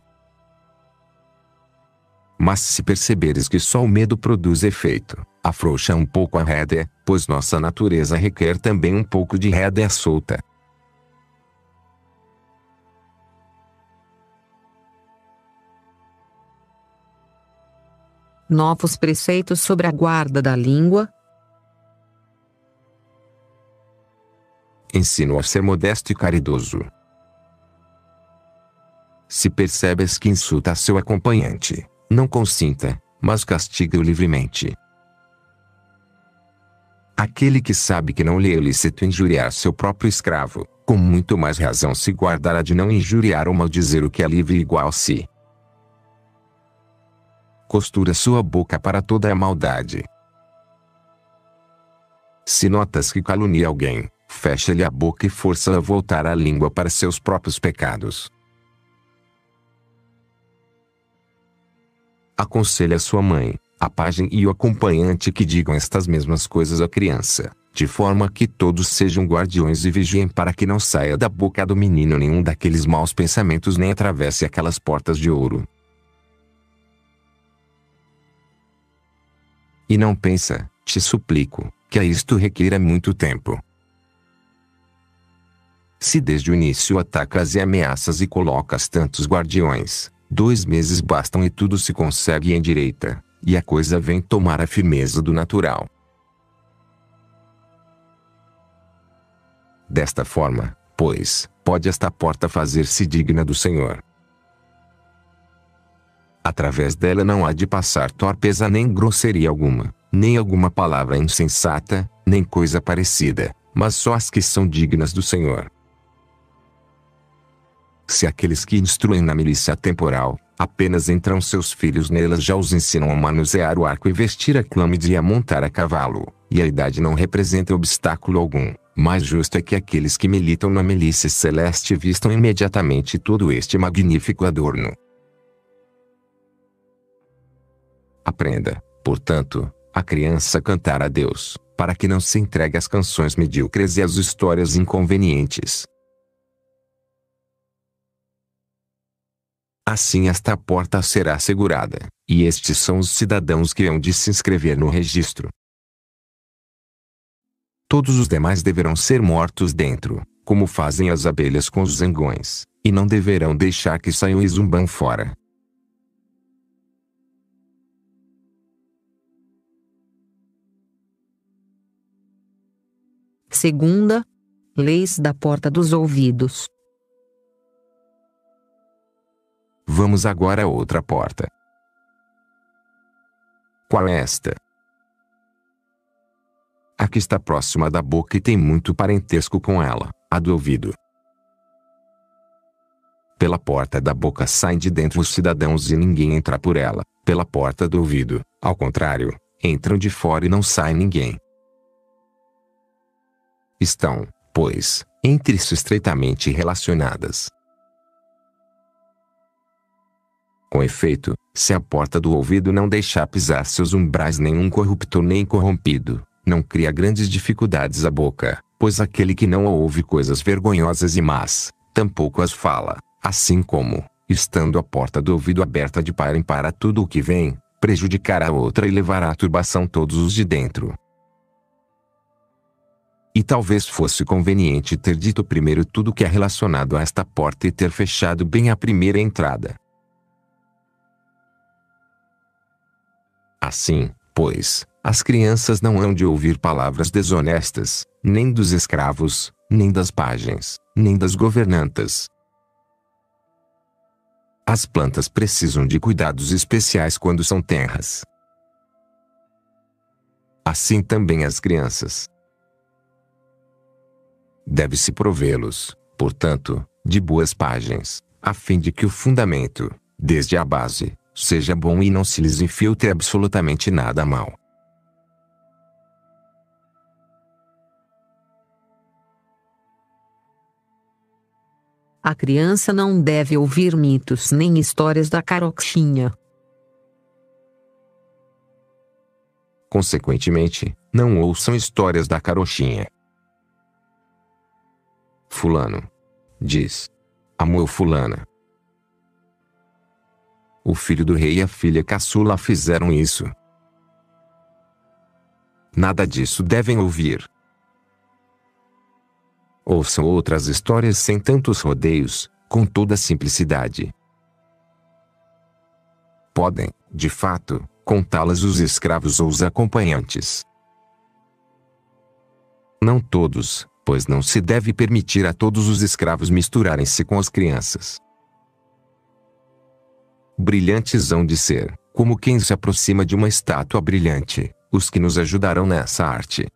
Mas se perceberes que só o medo produz efeito, afrouxa um pouco a rédea, pois nossa natureza requer também um pouco de rédea solta. Novos preceitos sobre a guarda da língua. Ensino a ser modesto e caridoso. Se percebes que insulta seu acompanhante, não consinta, mas castiga-o livremente. Aquele que sabe que não lhe é lícito injuriar seu próprio escravo, com muito mais razão se guardará de não injuriar ou maldizer o que é livre igual a si. Costura sua boca para toda a maldade. Se notas que calunia alguém, fecha-lhe a boca e força-o a voltar a língua para seus próprios pecados. Aconselha sua mãe, a pajem e o acompanhante que digam estas mesmas coisas à criança, de forma que todos sejam guardiões e vigiem para que não saia da boca do menino nenhum daqueles maus pensamentos nem atravesse aquelas portas de ouro. E não pensa, te suplico, que a isto requeira muito tempo. Se desde o início atacas e ameaças e colocas tantos guardiões, 2 meses bastam e tudo se consegue em direita, e a coisa vem tomar a firmeza do natural. Desta forma, pois, pode esta porta fazer-se digna do Senhor. Através dela não há de passar torpeza nem grosseria alguma, nem alguma palavra insensata, nem coisa parecida, mas só as que são dignas do Senhor. Se aqueles que instruem na milícia temporal, apenas entram seus filhos nelas já os ensinam a manusear o arco e vestir a clâmide e a montar a cavalo, e a idade não representa obstáculo algum, mais justo é que aqueles que militam na milícia celeste vistam imediatamente todo este magnífico adorno. Aprenda, portanto, a criança a cantar a Deus, para que não se entregue às canções medíocres e às histórias inconvenientes. Assim esta porta será assegurada, e estes são os cidadãos que hão de se inscrever no registro. Todos os demais deverão ser mortos dentro, como fazem as abelhas com os zangões, e não deverão deixar que saiam e zumbam fora. Segunda, leis da porta dos ouvidos. Vamos agora a outra porta. Qual é esta? A que está próxima da boca e tem muito parentesco com ela, a do ouvido. Pela porta da boca saem de dentro os cidadãos e ninguém entra por ela, pela porta do ouvido, ao contrário, entram de fora e não sai ninguém. Estão, pois, entre si estreitamente relacionadas. Com efeito, se a porta do ouvido não deixar pisar seus umbrais nenhum corrupto nem corrompido, não cria grandes dificuldades à boca, pois aquele que não ouve coisas vergonhosas e más, tampouco as fala, assim como, estando a porta do ouvido aberta de par em par a tudo o que vem, prejudicará a outra e levará à turbação todos os de dentro. E talvez fosse conveniente ter dito primeiro tudo que é relacionado a esta porta e ter fechado bem a primeira entrada. Assim, pois, As crianças não hão de ouvir palavras desonestas, nem dos escravos, nem das pajens, nem das governantas. As plantas precisam de cuidados especiais quando são tenras. Assim também as crianças. Deve-se provê-los, portanto, de boas pajens, a fim de que o fundamento, desde a base, seja bom e não se lhes infiltre absolutamente nada mal. A criança não deve ouvir mitos nem histórias da carochinha. Consequentemente, não ouçam histórias da carochinha. Fulano diz: amou fulana. O filho do rei e a filha caçula fizeram isso. Nada disso devem ouvir. Ouçam outras histórias sem tantos rodeios, com toda simplicidade. Podem, de fato, contá-las os escravos ou os acompanhantes. Não todos, pois não se deve permitir a todos os escravos misturarem-se com as crianças. Brilhantes hão de ser, como quem se aproxima de uma estátua brilhante, os que nos ajudarão nessa arte.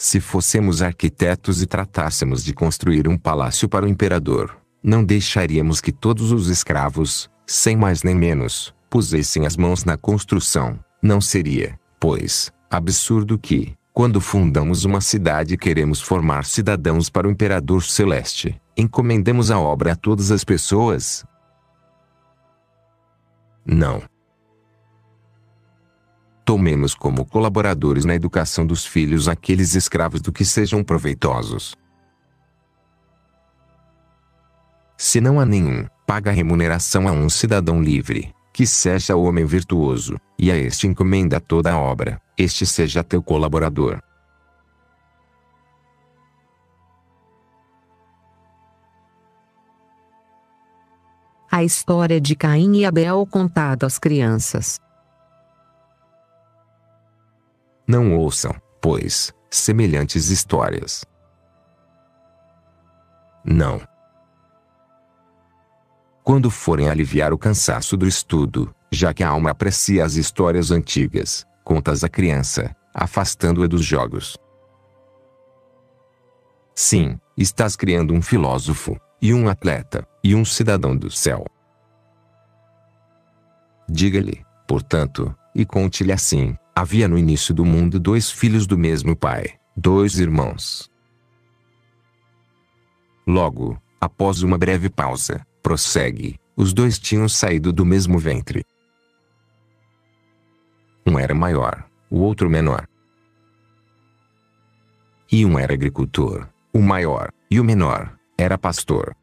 Se fôssemos arquitetos e tratássemos de construir um palácio para o imperador, não deixaríamos que todos os escravos, sem mais nem menos, pusessem as mãos na construção. Não seria, pois, absurdo que, quando fundamos uma cidade e queremos formar cidadãos para o imperador celeste, encomendemos a obra a todas as pessoas? Não. Tomemos como colaboradores na educação dos filhos aqueles escravos do que sejam proveitosos. Se não há nenhum, paga a remuneração a um cidadão livre, que seja homem virtuoso, e a este encomenda toda a obra, este seja teu colaborador. A história de Caim e Abel contada às crianças. Não ouçam, pois, semelhantes histórias. Não. Quando forem aliviar o cansaço do estudo, já que a alma aprecia as histórias antigas, conta-as à criança, afastando-a dos jogos. Sim, estás criando um filósofo, e um atleta, e um cidadão do céu. Diga-lhe, portanto, e conte-lhe assim: havia no início do mundo 2 filhos do mesmo pai, 2 irmãos. Logo, após uma breve pausa, prossegue: os 2 tinham saído do mesmo ventre. Um era maior, o outro menor. E um era agricultor, o maior, e o menor era pastor.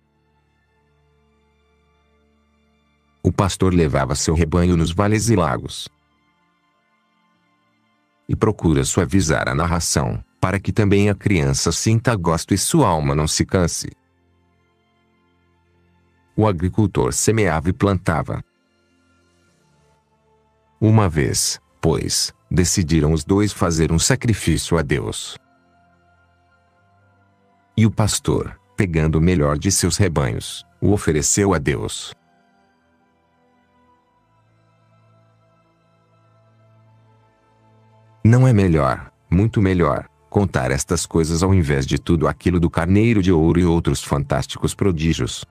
O pastor levava seu rebanho nos vales e lagos. E procura suavizar a narração, para que também a criança sinta gosto e sua alma não se canse. O agricultor semeava e plantava. Uma vez, pois, decidiram os 2 fazer um sacrifício a Deus. E o pastor, pegando o melhor de seus rebanhos, o ofereceu a Deus. Não é melhor, muito melhor, contar estas coisas ao invés de tudo aquilo do carneiro de ouro e outros fantásticos prodígios?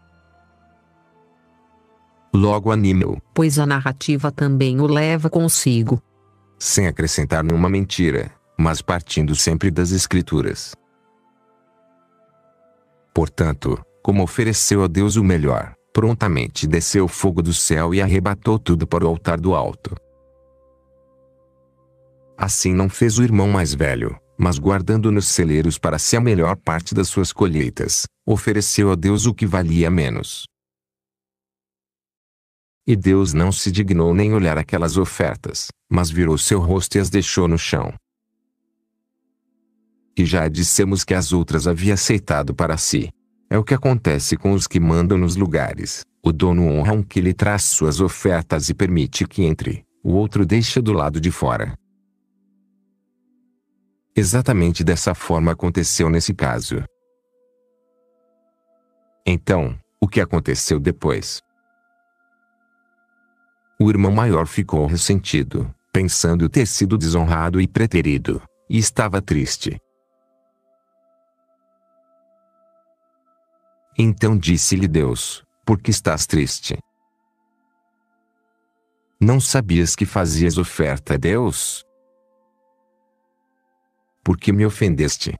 Logo anime-o, Pois a narrativa também o leva consigo. sem acrescentar nenhuma mentira, mas partindo sempre das Escrituras. Portanto, como ofereceu a Deus o melhor, prontamente desceu fogo do céu e arrebatou tudo para o altar do alto. Assim não fez o irmão mais velho, mas guardando nos celeiros para si a melhor parte das suas colheitas, ofereceu a Deus o que valia menos. E Deus não se dignou nem olhar aquelas ofertas, mas virou seu rosto e as deixou no chão. E já dissemos que as outras havia aceitado para si. É o que acontece com os que mandam nos lugares: o dono honra um que lhe traz suas ofertas e permite que entre, o outro deixa do lado de fora. Exatamente dessa forma aconteceu nesse caso. Então, o que aconteceu depois? O irmão maior ficou ressentido, pensando ter sido desonrado e preterido, e estava triste. Então disse-lhe Deus: por que estás triste? Não sabias que fazias oferta a Deus? Por que me ofendeste?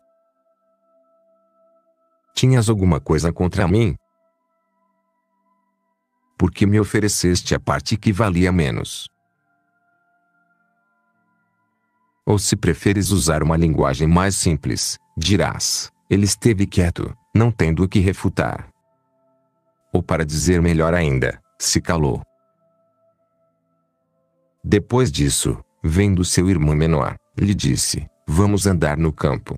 Tinhas alguma coisa contra mim? Por que me ofereceste a parte que valia menos? Ou se preferes usar uma linguagem mais simples, dirás: ele esteve quieto, não tendo o que refutar. Ou para dizer melhor ainda, se calou. Depois disso, vendo seu irmão menor, lhe disse: vamos andar no campo.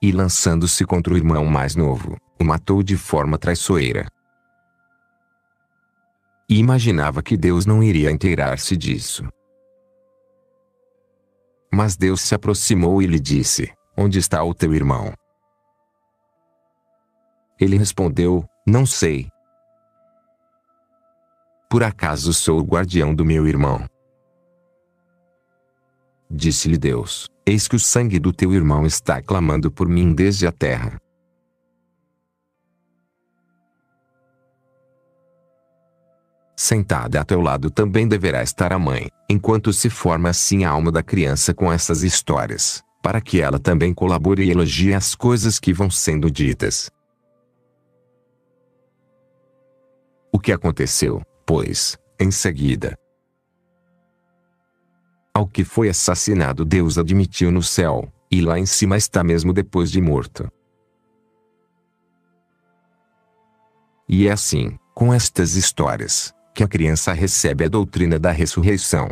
E lançando-se contra o irmão mais novo, o matou de forma traiçoeira. E imaginava que Deus não iria inteirar-se disso. Mas Deus se aproximou e lhe disse: onde está o teu irmão? Ele respondeu: não sei. Por acaso sou o guardião do meu irmão? Disse-lhe Deus: eis que o sangue do teu irmão está clamando por mim desde a terra. Sentada a teu lado também deverá estar a mãe, enquanto se forma assim a alma da criança com essas histórias, para que ela também colabore e elogie as coisas que vão sendo ditas. O que aconteceu, pois, em seguida? Ao que foi assassinado Deus admitiu no céu, e lá em cima está mesmo depois de morto. E é assim, com estas histórias, que a criança recebe a doutrina da ressurreição.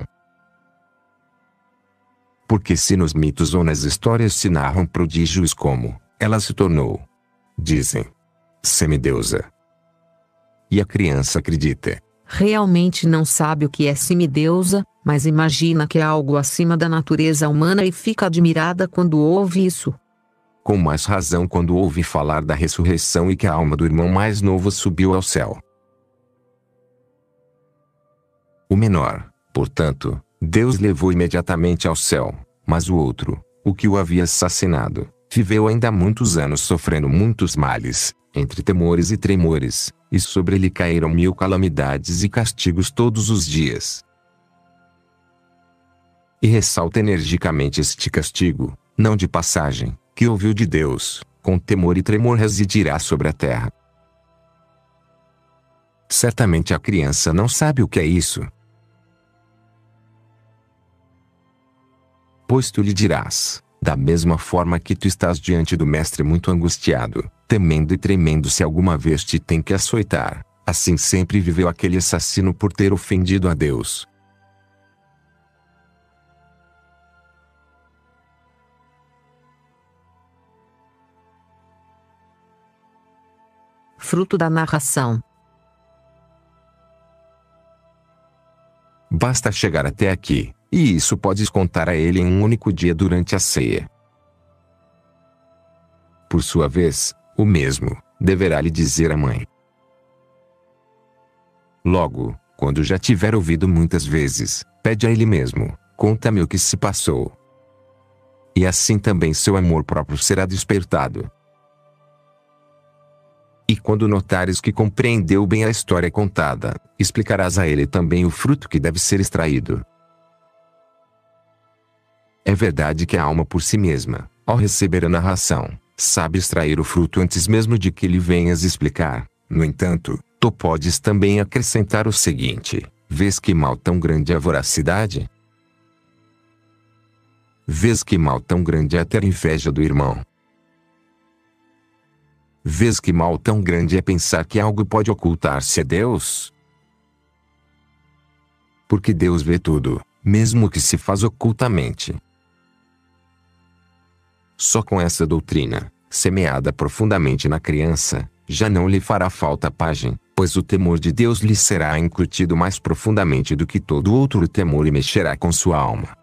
Porque se nos mitos ou nas histórias se narram prodígios como, ela se tornou, dizem, semideusa. E a criança acredita. Realmente não sabe o que é semideusa, mas imagina que é algo acima da natureza humana e fica admirada quando ouve isso. Com mais razão quando ouve falar da ressurreição e que a alma do irmão mais novo subiu ao céu. O menor, portanto, Deus levou imediatamente ao céu, mas o outro, o que o havia assassinado, viveu ainda muitos anos sofrendo muitos males, entre temores e tremores, e sobre ele caíram 1000 calamidades e castigos todos os dias. E ressalta energicamente este castigo, não de passagem, que ouviu de Deus, com temor e tremor residirá sobre a terra. Certamente a criança não sabe o que é isso. Pois tu lhe dirás, da mesma forma que tu estás diante do mestre muito angustiado, temendo e tremendo se alguma vez te tem que açoitar, assim sempre viveu aquele assassino por ter ofendido a Deus. Fruto da narração. Basta chegar até aqui, e isso podes contar a ele em um único dia durante a ceia. Por sua vez, o mesmo, deverá lhe dizer a mãe. Logo, quando já tiver ouvido muitas vezes, pede a ele mesmo, conta-me o que se passou. E assim também seu amor próprio será despertado. E quando notares que compreendeu bem a história contada, explicarás a ele também o fruto que deve ser extraído. É verdade que a alma por si mesma, ao receber a narração, sabe extrair o fruto antes mesmo de que lhe venhas explicar. No entanto, tu podes também acrescentar o seguinte: vês que mal tão grande é a voracidade? Vês que mal tão grande é ter inveja do irmão? Vês que mal tão grande é pensar que algo pode ocultar-se a Deus? Porque Deus vê tudo, mesmo que se faz ocultamente. Só com essa doutrina, semeada profundamente na criança, já não lhe fará falta pajem, pois o temor de Deus lhe será incutido mais profundamente do que todo outro temor e mexerá com sua alma.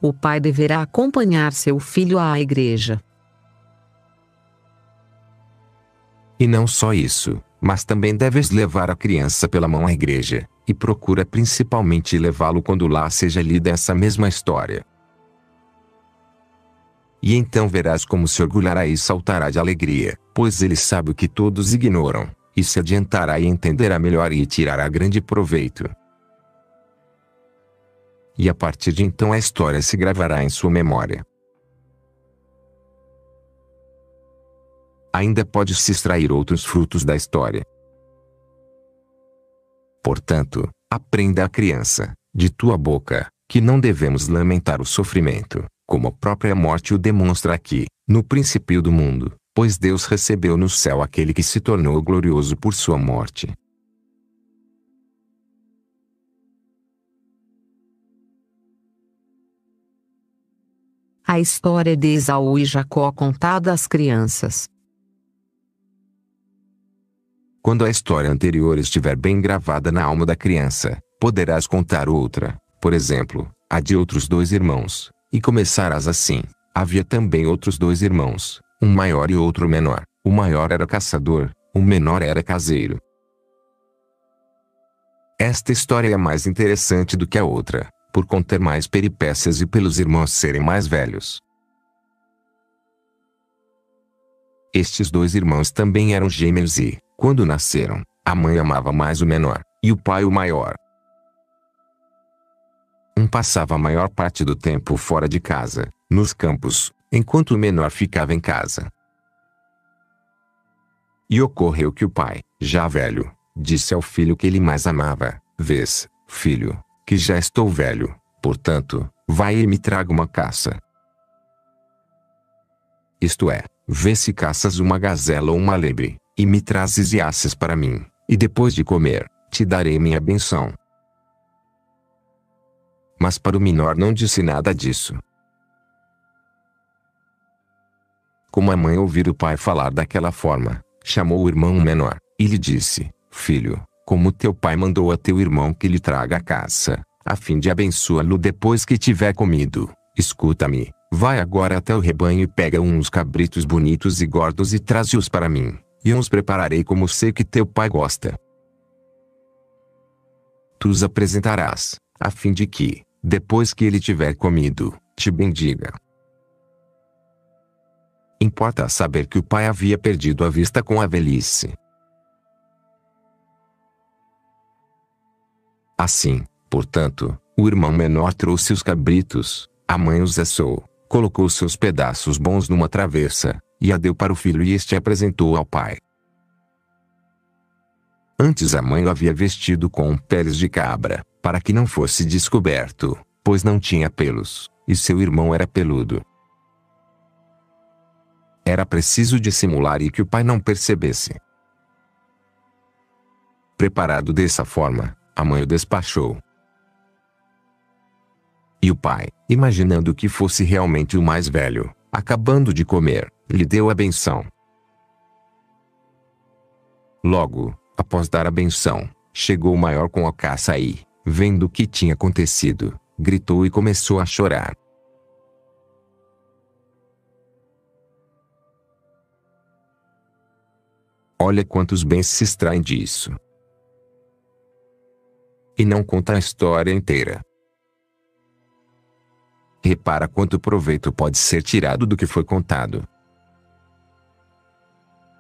O pai deverá acompanhar seu filho à igreja. E não só isso, mas também deves levar a criança pela mão à igreja, e procura principalmente levá-lo quando lá seja lida essa mesma história. E então verás como se orgulhará e saltará de alegria, pois ele sabe o que todos ignoram, e se adiantará e entenderá melhor e tirará grande proveito. E a partir de então a história se gravará em sua memória. Ainda pode-se extrair outros frutos da história. Portanto, aprenda a criança, de tua boca, que não devemos lamentar o sofrimento, como a própria morte o demonstra aqui, no princípio do mundo, pois Deus recebeu no céu aquele que se tornou glorioso por sua morte. A história de Esaú e Jacó contada às crianças. Quando a história anterior estiver bem gravada na alma da criança, poderás contar outra, por exemplo, a de outros 2 irmãos, e começarás assim: havia também outros 2 irmãos, um maior e outro menor. O maior era caçador, o menor era caseiro. Esta história é mais interessante do que a outra, por conter mais peripécias e pelos irmãos serem mais velhos. Estes 2 irmãos também eram gêmeos e, quando nasceram, a mãe amava mais o menor, e o pai o maior. Um passava a maior parte do tempo fora de casa, nos campos, enquanto o menor ficava em casa. E ocorreu que o pai, já velho, disse ao filho que ele mais amava: vês, filho, que já estou velho, portanto, vai e me traga uma caça. Isto é, vê se caças uma gazela ou uma lebre, e me trazes e asses para mim, e depois de comer, te darei minha benção. Mas para o menor não disse nada disso. Como a mãe ouvir o pai falar daquela forma, chamou o irmão menor, e lhe disse: filho, como teu pai mandou a teu irmão que lhe traga a caça, a fim de abençoá-lo depois que tiver comido, escuta-me, vai agora até o rebanho e pega uns cabritos bonitos e gordos e traze-os para mim, e eu os prepararei como sei que teu pai gosta. Tu os apresentarás, a fim de que, depois que ele tiver comido, te bendiga. Importa saber que o pai havia perdido a vista com a velhice. Assim, portanto, o irmão menor trouxe os cabritos, a mãe os assou, colocou seus pedaços bons numa travessa, e a deu para o filho e este apresentou ao pai. Antes a mãe o havia vestido com peles de cabra, para que não fosse descoberto, pois não tinha pelos, e seu irmão era peludo. Era preciso dissimular e que o pai não percebesse. Preparado dessa forma, a mãe o despachou. E o pai, imaginando que fosse realmente o mais velho, acabando de comer, lhe deu a benção. Logo, após dar a benção, chegou o maior com a caça e, vendo o que tinha acontecido, gritou e começou a chorar. Olha quantos bens se extraem disso. E não conta a história inteira. Repara quanto proveito pode ser tirado do que foi contado.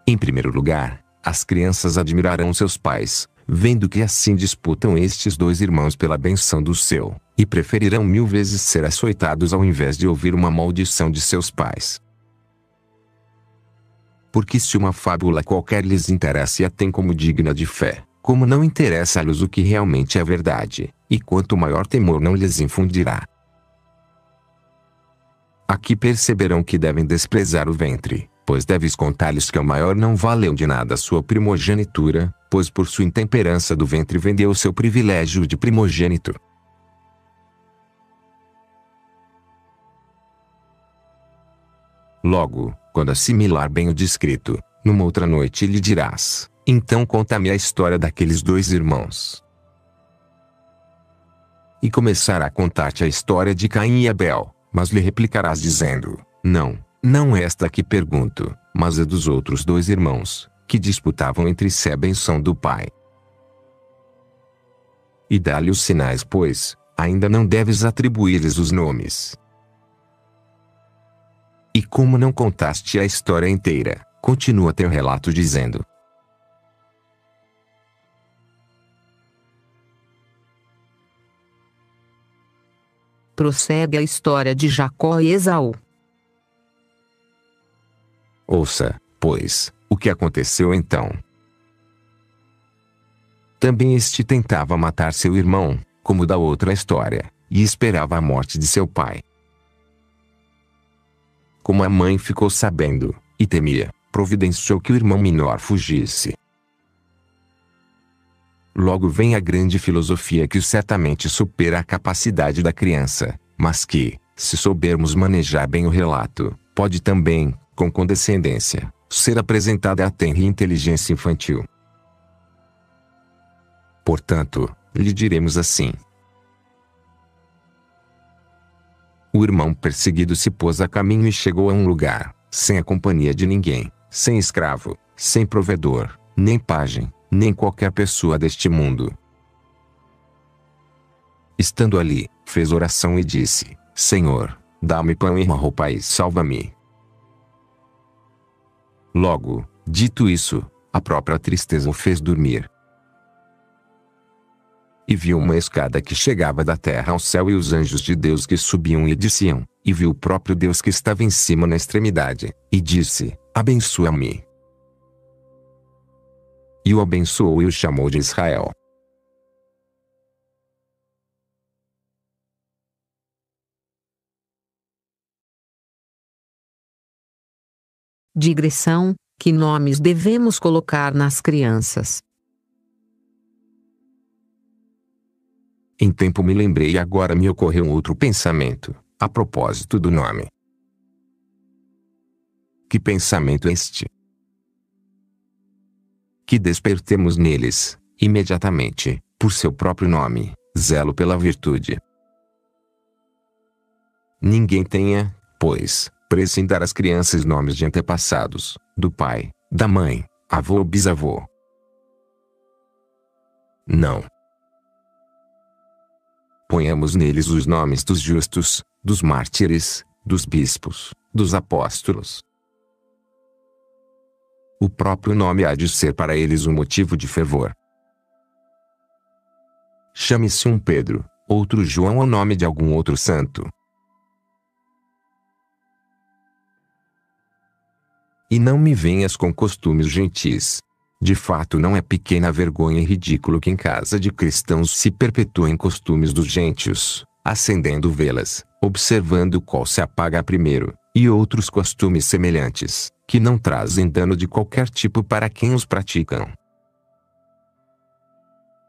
Em primeiro lugar, as crianças admirarão seus pais, vendo que assim disputam estes 2 irmãos pela benção do seu, e preferirão 1000 vezes ser açoitados ao invés de ouvir uma maldição de seus pais. Porque se uma fábula qualquer lhes interessa e a tem como digna de fé, como não interessa-lhes o que realmente é verdade, e quanto maior temor não lhes infundirá. Aqui perceberão que devem desprezar o ventre, pois deves contar-lhes que o maior não valeu de nada sua primogenitura, pois por sua intemperança do ventre vendeu seu privilégio de primogênito. Logo, quando assimilar bem o descrito, numa outra noite lhe dirás: então conta-me a história daqueles dois irmãos. E começará a contar-te a história de Caim e Abel, mas lhe replicarás dizendo: não, não é esta que pergunto, mas é dos outros dois irmãos, que disputavam entre si a benção do pai. E dá-lhe os sinais, pois ainda não deves atribuir-lhes os nomes. E como não contaste a história inteira, continua teu relato dizendo: prossegue a história de Jacó e Esaú. ouça, pois, o que aconteceu então. Também este tentava matar seu irmão, como da outra história, e esperava a morte de seu pai. Como a mãe ficou sabendo, e temia, providenciou que o irmão menor fugisse. Logo vem a grande filosofia que certamente supera a capacidade da criança, mas que, se soubermos manejar bem o relato, pode também, com condescendência, ser apresentada à tenra inteligência infantil. Portanto, lhe diremos assim: o irmão perseguido se pôs a caminho e chegou a um lugar, sem a companhia de ninguém, sem escravo, sem provedor, nem pajem, nem qualquer pessoa deste mundo. Estando ali, fez oração e disse: Senhor, dá-me pão e uma roupa e salva-me. Logo, dito isso, a própria tristeza o fez dormir. E viu uma escada que chegava da terra ao céu e os anjos de Deus que subiam e desciam, e viu o próprio Deus que estava em cima na extremidade, e disse: abençoa-me. E o abençoou e o chamou de Israel. Digressão: que nomes devemos colocar nas crianças? Em tempo me lembrei e agora me ocorreu um outro pensamento, a propósito do nome. Que pensamento é este? Que despertemos neles, imediatamente, por seu próprio nome, zelo pela virtude. Ninguém tenha, pois, pressa em dar às crianças nomes de antepassados, do pai, da mãe, avô ou bisavô. Não. Ponhamos neles os nomes dos justos, dos mártires, dos bispos, dos apóstolos. O próprio nome há de ser para eles um motivo de fervor. Chame-se um Pedro, outro João ao nome de algum outro santo. E não me venhas com costumes gentis. De fato não é pequena vergonha e ridículo que em casa de cristãos se perpetuem costumes dos gentios, acendendo velas, observando qual se apaga primeiro, e outros costumes semelhantes, que não trazem dano de qualquer tipo para quem os praticam.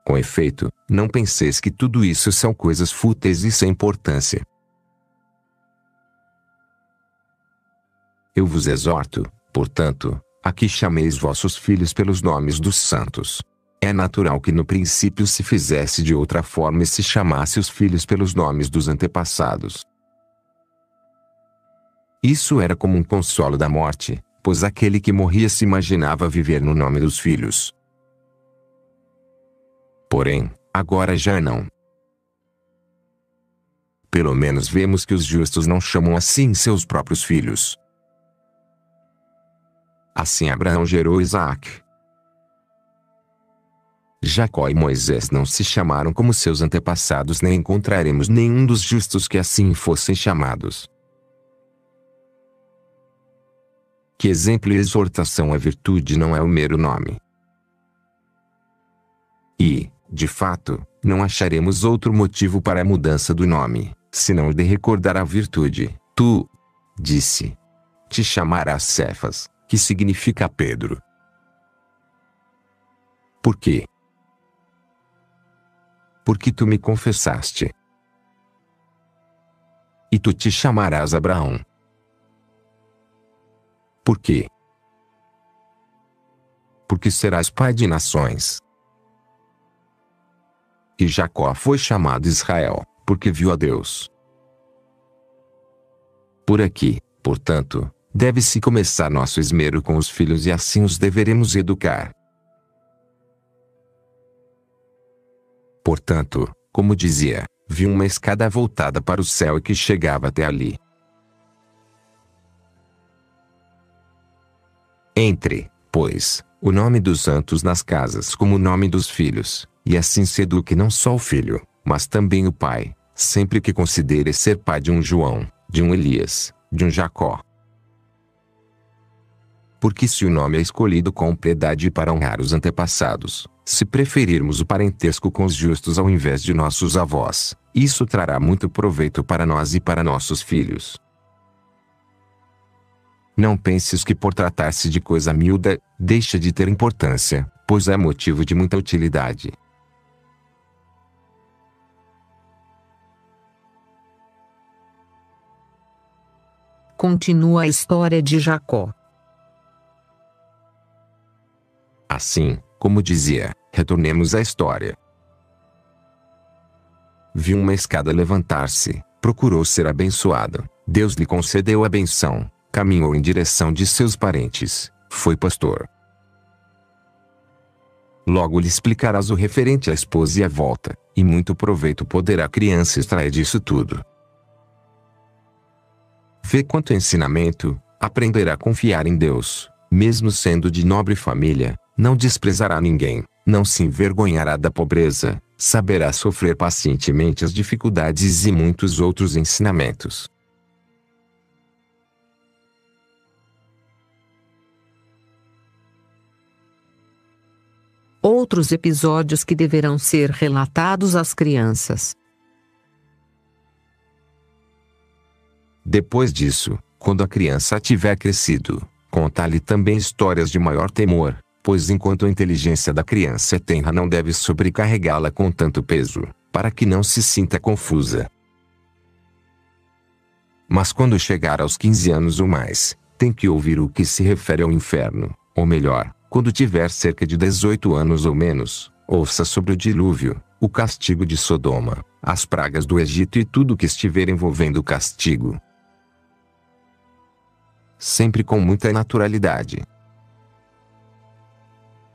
Com efeito, não penseis que tudo isso são coisas fúteis e sem importância. Eu vos exorto, portanto, a que chameis vossos filhos pelos nomes dos santos. É natural que no princípio se fizesse de outra forma e se chamasse os filhos pelos nomes dos antepassados. Isso era como um consolo da morte, pois aquele que morria se imaginava viver no nome dos filhos. Porém, agora já não. Pelo menos vemos que os justos não chamam assim seus próprios filhos. Assim Abraão gerou Isaque. Jacó e Moisés não se chamaram como seus antepassados, nem encontraremos nenhum dos justos que assim fossem chamados. Que exemplo e exortação à virtude não é o mero nome. E, de fato, não acharemos outro motivo para a mudança do nome, senão o de recordar a virtude. Tu, disse, te chamarás Cefas, que significa Pedro. Por quê? Porque tu me confessaste. E tu te chamarás Abraão. Por quê? Porque serás pai de nações. E Jacó foi chamado Israel, porque viu a Deus. Por aqui, portanto, deve-se começar nosso esmero com os filhos e assim os deveremos educar. Portanto, como dizia, vi uma escada voltada para o céu e que chegava até ali. Entre, pois, o nome dos santos nas casas como o nome dos filhos, e assim se eduque não só o filho, mas também o pai, sempre que considere ser pai de um João, de um Elias, de um Jacó. Porque se o nome é escolhido com piedade para honrar os antepassados, se preferirmos o parentesco com os justos ao invés de nossos avós, isso trará muito proveito para nós e para nossos filhos. Não penses que por tratar-se de coisa miúda, deixa de ter importância, pois é motivo de muita utilidade. Continua a história de Jacó. Assim, como dizia, retornemos à história. Viu uma escada levantar-se, procurou ser abençoado, Deus lhe concedeu a benção, caminhou em direção de seus parentes, foi pastor. Logo lhe explicarás o referente à esposa e à volta, e muito proveito poderá a criança extrair disso tudo. Vê quanto ensinamento, aprenderá a confiar em Deus, mesmo sendo de nobre família, não desprezará ninguém, não se envergonhará da pobreza, saberá sofrer pacientemente as dificuldades e muitos outros ensinamentos. Outros episódios que deverão ser relatados às crianças. Depois disso, quando a criança tiver crescido, conta-lhe também histórias de maior temor, pois enquanto a inteligência da criança é tenra não deve sobrecarregá-la com tanto peso, para que não se sinta confusa. Mas quando chegar aos 15 anos ou mais, tem que ouvir o que se refere ao inferno, ou melhor, quando tiver cerca de 18 anos ou menos, ouça sobre o dilúvio, o castigo de Sodoma, as pragas do Egito e tudo o que estiver envolvendo o castigo. Sempre com muita naturalidade.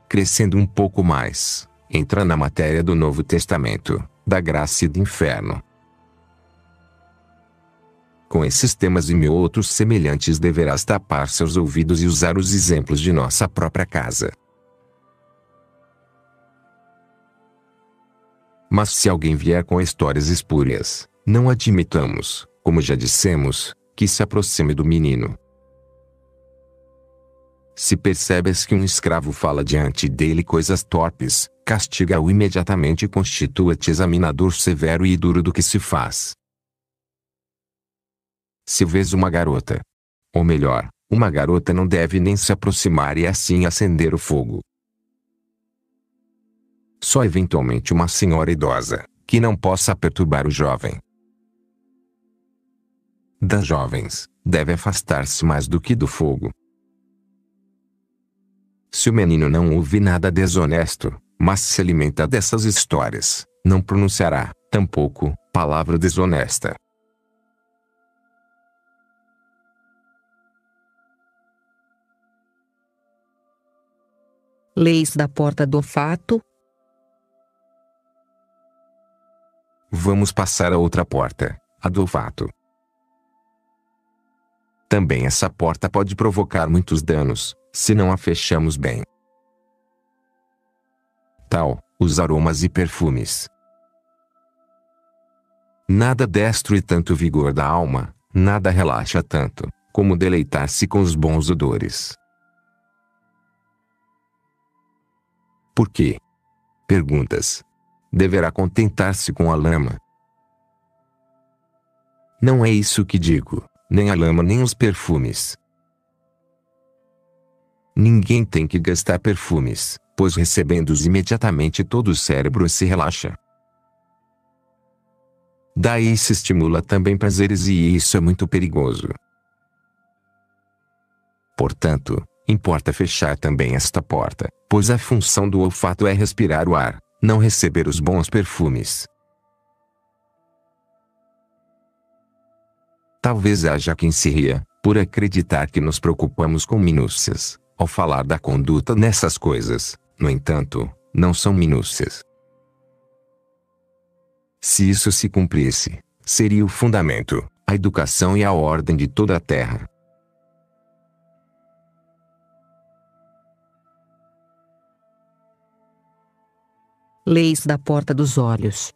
Crescendo um pouco mais, entra na matéria do Novo Testamento, da graça e do inferno. Com esses temas e mil outros semelhantes deverás tapar seus ouvidos e usar os exemplos de nossa própria casa. Mas se alguém vier com histórias espúrias, não admitamos, como já dissemos, que se aproxime do menino. Se percebes que um escravo fala diante dele coisas torpes, castiga-o imediatamente e constitua-te examinador severo e duro do que se faz. Se vês uma garota, ou melhor, uma garota não deve nem se aproximar e assim acender o fogo. Só eventualmente uma senhora idosa, que não possa perturbar o jovem. Das jovens, deve afastar-se mais do que do fogo. Se o menino não ouve nada desonesto, mas se alimenta dessas histórias, não pronunciará, tampouco, palavra desonesta. Leis da porta do fato. Vamos passar a outra porta, a do olfato. Também essa porta pode provocar muitos danos, se não a fechamos bem. Tal, os aromas e perfumes. Nada destrui tanto o vigor da alma, nada relaxa tanto, como deleitar-se com os bons odores. Por quê? Perguntas. Deverá contentar-se com a lama. Não é isso que digo, nem a lama nem os perfumes. Ninguém tem que gastar perfumes, pois recebendo-os imediatamente todo o cérebro se relaxa. Daí se estimula também prazeres e isso é muito perigoso. Portanto, importa fechar também esta porta, pois a função do olfato é respirar o ar, não receber os bons perfumes. Talvez haja quem se ria, por acreditar que nos preocupamos com minúcias, ao falar da conduta nessas coisas. No entanto, não são minúcias. Se isso se cumprisse, seria o fundamento, a educação e a ordem de toda a terra. Leis da porta dos olhos.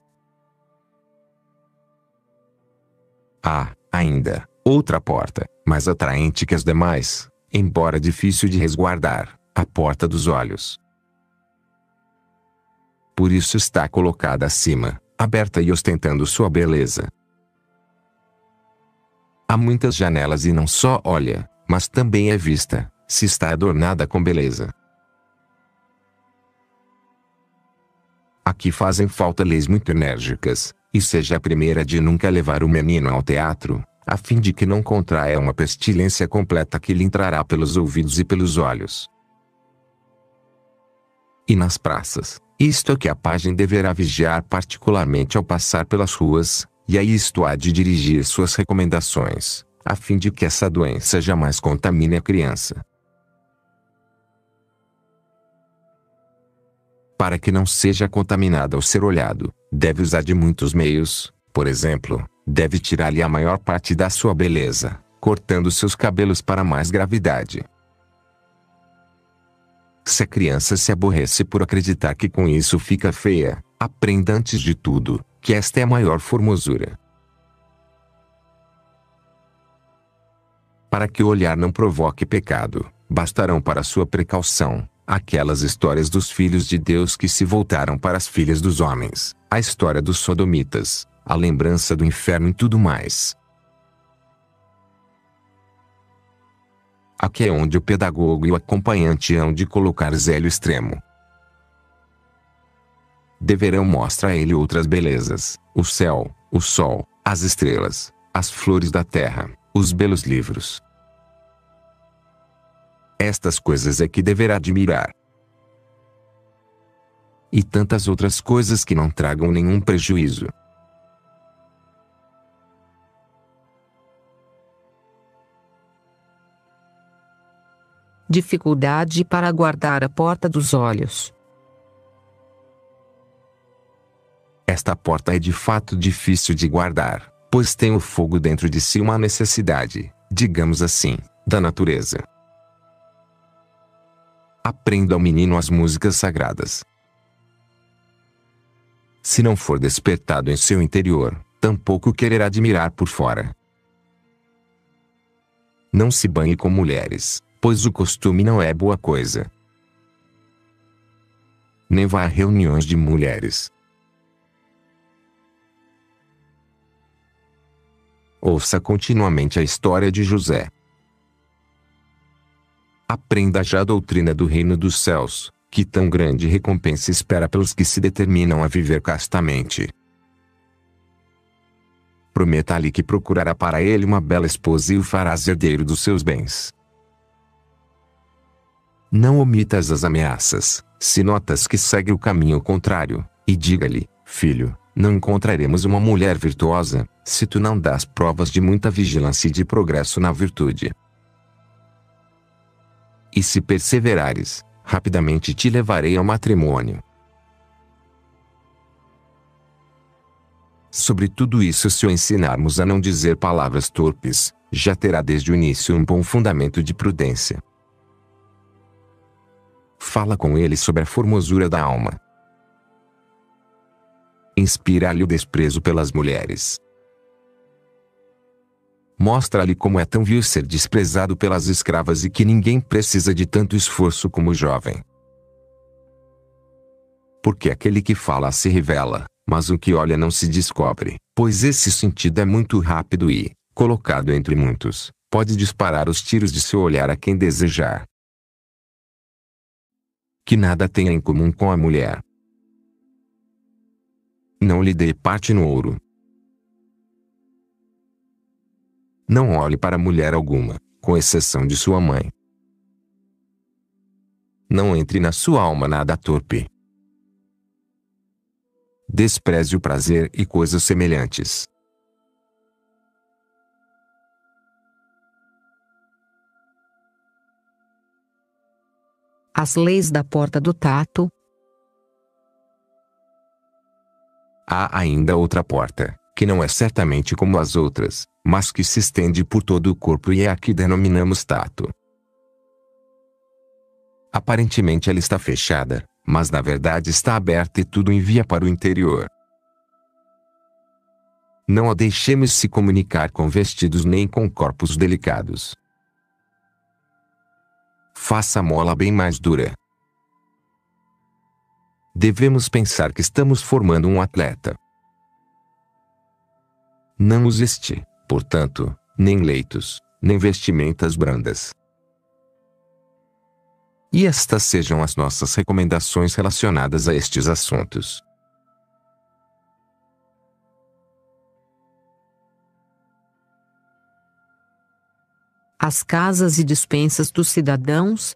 Há, ainda, outra porta, mais atraente que as demais, embora difícil de resguardar, a porta dos olhos. Por isso está colocada acima, aberta e ostentando sua beleza. Há muitas janelas e não só olha, mas também é vista, se está adornada com beleza. Aqui fazem falta leis muito enérgicas, e seja a primeira de nunca levar o menino ao teatro, a fim de que não contraia uma pestilência completa que lhe entrará pelos ouvidos e pelos olhos. E nas praças, isto é que a pajem deverá vigiar particularmente ao passar pelas ruas, e a isto há de dirigir suas recomendações, a fim de que essa doença jamais contamine a criança. Para que não seja contaminada ao ser olhado, deve usar de muitos meios, por exemplo, deve tirar-lhe a maior parte da sua beleza, cortando seus cabelos para mais gravidade. Se a criança se aborrece por acreditar que com isso fica feia, aprenda antes de tudo, que esta é a maior formosura. Para que o olhar não provoque pecado, bastarão para sua precaução aquelas histórias dos filhos de Deus que se voltaram para as filhas dos homens, a história dos sodomitas, a lembrança do inferno e tudo mais. Aqui é onde o pedagogo e o acompanhante hão de colocar zelo extremo. Deverão mostrar a ele outras belezas, o céu, o sol, as estrelas, as flores da terra, os belos livros. Estas coisas é que deverá admirar. E tantas outras coisas que não tragam nenhum prejuízo. Dificuldade para guardar a porta dos olhos. Esta porta é de fato difícil de guardar, pois tem o fogo dentro de si uma necessidade, digamos assim, da natureza. Aprenda ao menino as músicas sagradas. Se não for despertado em seu interior, tampouco quererá admirar por fora. Não se banhe com mulheres, pois o costume não é boa coisa. Nem vá a reuniões de mulheres. Ouça continuamente a história de José. Aprenda já a doutrina do reino dos céus, que tão grande recompensa espera pelos que se determinam a viver castamente. Prometa-lhe que procurará para ele uma bela esposa e o farás herdeiro dos seus bens. Não omitas as ameaças, se notas que segue o caminho contrário, e diga-lhe, filho, não encontraremos uma mulher virtuosa, se tu não dás provas de muita vigilância e de progresso na virtude. E se perseverares, rapidamente te levarei ao matrimônio. Sobre tudo isso, se o ensinarmos a não dizer palavras torpes, já terá desde o início um bom fundamento de prudência. Fala com ele sobre a formosura da alma. Inspira-lhe o desprezo pelas mulheres. Mostra-lhe como é tão vil ser desprezado pelas escravas e que ninguém precisa de tanto esforço como o jovem. Porque aquele que fala se revela, mas o que olha não se descobre, pois esse sentido é muito rápido e, colocado entre muitos, pode disparar os tiros de seu olhar a quem desejar. Que nada tenha em comum com a mulher. Não lhe dê parte no ouro. Não olhe para mulher alguma, com exceção de sua mãe. Não entre na sua alma nada torpe. Despreze o prazer e coisas semelhantes. As leis da porta do tato. Há ainda outra porta, que não é certamente como as outras, mas que se estende por todo o corpo e é a que denominamos tato. Aparentemente ela está fechada, mas na verdade está aberta e tudo envia para o interior. Não a deixemos se comunicar com vestidos nem com corpos delicados. Faça a mola bem mais dura. Devemos pensar que estamos formando um atleta. Não use este, portanto, nem leitos, nem vestimentas brandas. E estas sejam as nossas recomendações relacionadas a estes assuntos. As casas e despensas dos cidadãos.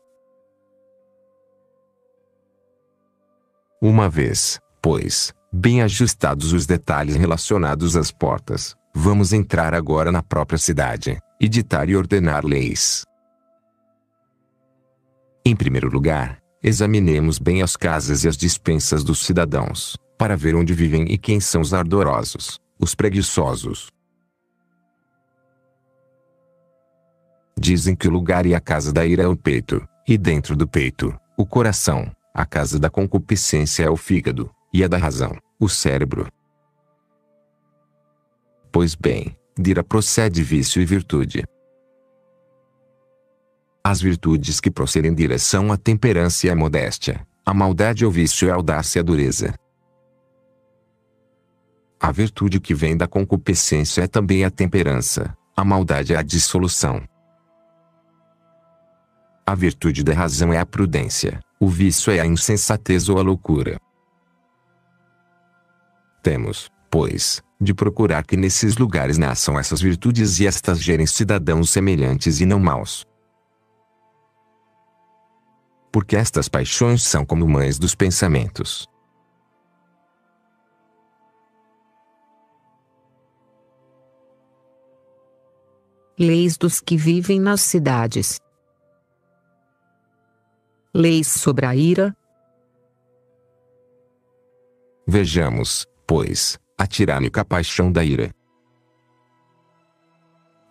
Uma vez, pois, bem ajustados os detalhes relacionados às portas, vamos entrar agora na própria cidade, e ditar e ordenar leis. Em primeiro lugar, examinemos bem as casas e as despensas dos cidadãos, para ver onde vivem e quem são os ardorosos, os preguiçosos. Dizem que o lugar e a casa da ira é o peito, e dentro do peito, o coração, a casa da concupiscência é o fígado, e a da razão, o cérebro. Pois bem, d'ira procede vício e virtude. As virtudes que procedem de ira são a temperança e a modéstia, a maldade ou vício é a audácia e a dureza. A virtude que vem da concupiscência é também a temperança, a maldade é a dissolução. A virtude da razão é a prudência, o vício é a insensatez ou a loucura. Temos, pois, de procurar que nesses lugares nasçam essas virtudes e estas gerem cidadãos semelhantes e não maus. Porque estas paixões são como mães dos pensamentos. Leis dos que vivem nas cidades. Leis sobre a ira. Vejamos, pois, a tirânica paixão da ira.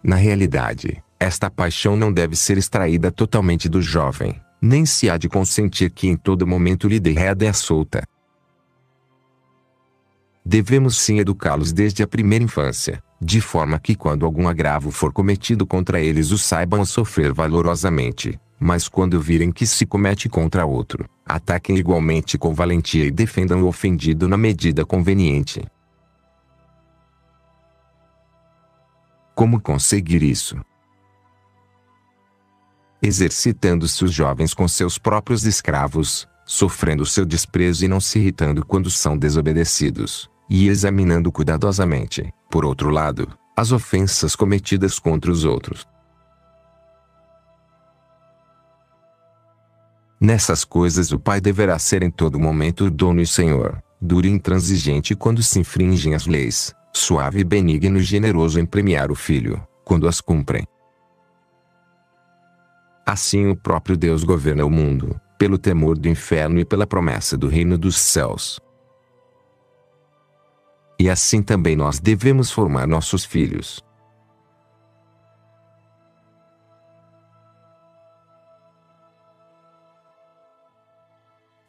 Na realidade, esta paixão não deve ser extraída totalmente do jovem, nem se há de consentir que em todo momento lhe dê rédea solta. Devemos sim educá-los desde a primeira infância, de forma que quando algum agravo for cometido contra eles o saibam sofrer valorosamente, mas quando virem que se comete contra outro, ataquem igualmente com valentia e defendam o ofendido na medida conveniente. Como conseguir isso? Exercitando-se os jovens com seus próprios escravos, sofrendo seu desprezo e não se irritando quando são desobedecidos, e examinando cuidadosamente, por outro lado, as ofensas cometidas contra os outros. Nessas coisas o pai deverá ser em todo momento o dono e senhor, duro e intransigente quando se infringem as leis, suave e benigno e generoso em premiar o filho, quando as cumprem. Assim o próprio Deus governa o mundo, pelo temor do inferno e pela promessa do reino dos céus. E assim também nós devemos formar nossos filhos.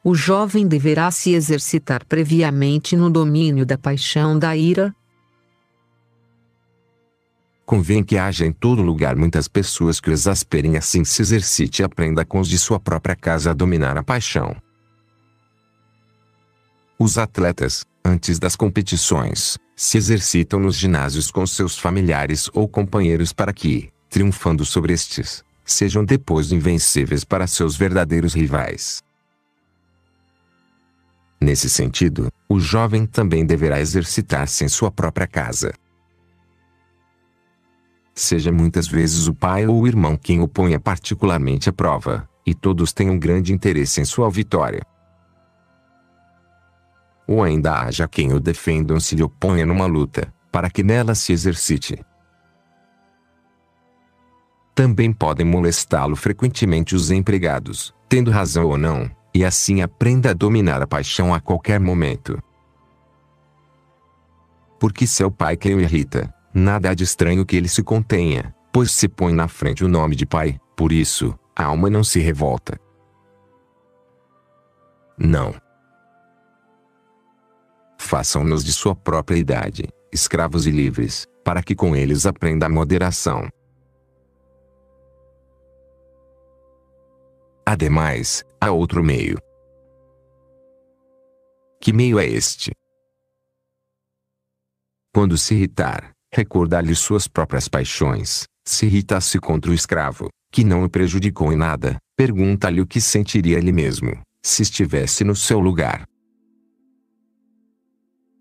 O jovem deverá se exercitar previamente no domínio da paixão da ira. Convém que haja em todo lugar muitas pessoas que o exasperem, assim se exercite e aprenda com os de sua própria casa a dominar a paixão. Os atletas, antes das competições, se exercitam nos ginásios com seus familiares ou companheiros para que, triunfando sobre estes, sejam depois invencíveis para seus verdadeiros rivais. Nesse sentido, o jovem também deverá exercitar-se em sua própria casa. Seja muitas vezes o pai ou o irmão quem o ponha particularmente à prova, e todos têm um grande interesse em sua vitória. Ou ainda haja quem o defenda ou se lhe oponha numa luta, para que nela se exercite. Também podem molestá-lo frequentemente os empregados, tendo razão ou não, e assim aprenda a dominar a paixão a qualquer momento. Porque se é o pai quem o irrita, nada há de estranho que ele se contenha, pois se põe na frente o nome de pai, por isso, a alma não se revolta. Não. Façam-nos de sua própria idade, escravos e livres, para que com eles aprenda a moderação. Ademais, há outro meio. Que meio é este? Quando se irritar, recordar-lhe suas próprias paixões. Se irritasse contra o escravo, que não o prejudicou em nada, pergunta-lhe o que sentiria ele mesmo, se estivesse no seu lugar.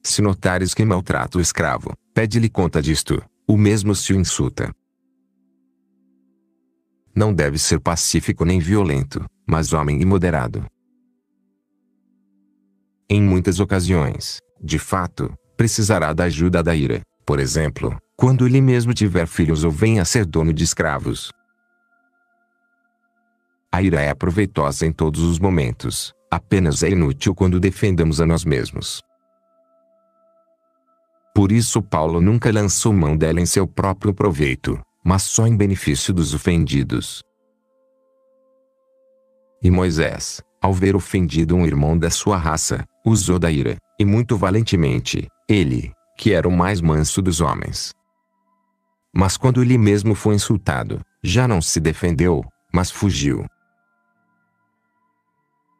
Se notares que maltrata o escravo, pede-lhe conta disto, o mesmo se o insulta. Não deve ser pacífico nem violento, mas homem e moderado. Em muitas ocasiões, de fato, precisará da ajuda da ira, por exemplo, quando ele mesmo tiver filhos ou venha a ser dono de escravos. A ira é proveitosa em todos os momentos, apenas é inútil quando defendemos a nós mesmos. Por isso Paulo nunca lançou mão dela em seu próprio proveito, mas só em benefício dos ofendidos. E Moisés, ao ver ofendido um irmão da sua raça, usou da ira, e muito valentemente, ele, que era o mais manso dos homens. Mas quando ele mesmo foi insultado, já não se defendeu, mas fugiu.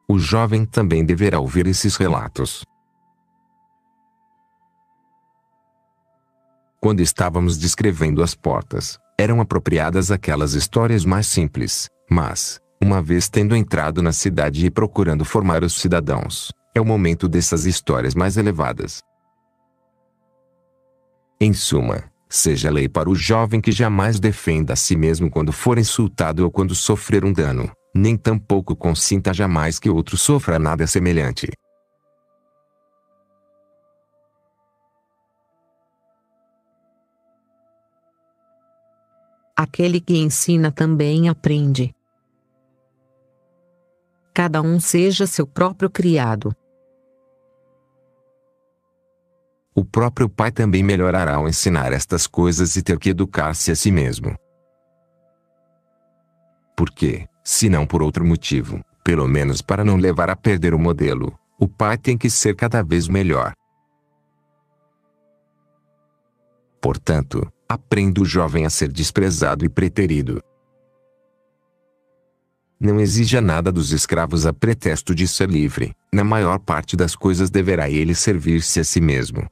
O jovem também deverá ouvir esses relatos. Quando estávamos descrevendo as portas, eram apropriadas aquelas histórias mais simples, mas, uma vez tendo entrado na cidade e procurando formar os cidadãos, é o momento dessas histórias mais elevadas. Em suma, seja lei para o jovem que jamais defenda a si mesmo quando for insultado ou quando sofrer um dano, nem tampouco consinta jamais que outro sofra nada semelhante. Aquele que ensina também aprende. Cada um seja seu próprio criado. O próprio pai também melhorará ao ensinar estas coisas e ter que educar-se a si mesmo. Porque, se não por outro motivo, pelo menos para não levar a perder o modelo, o pai tem que ser cada vez melhor. Portanto, aprenda o jovem a ser desprezado e preterido. Não exija nada dos escravos a pretexto de ser livre, na maior parte das coisas deverá ele servir-se a si mesmo.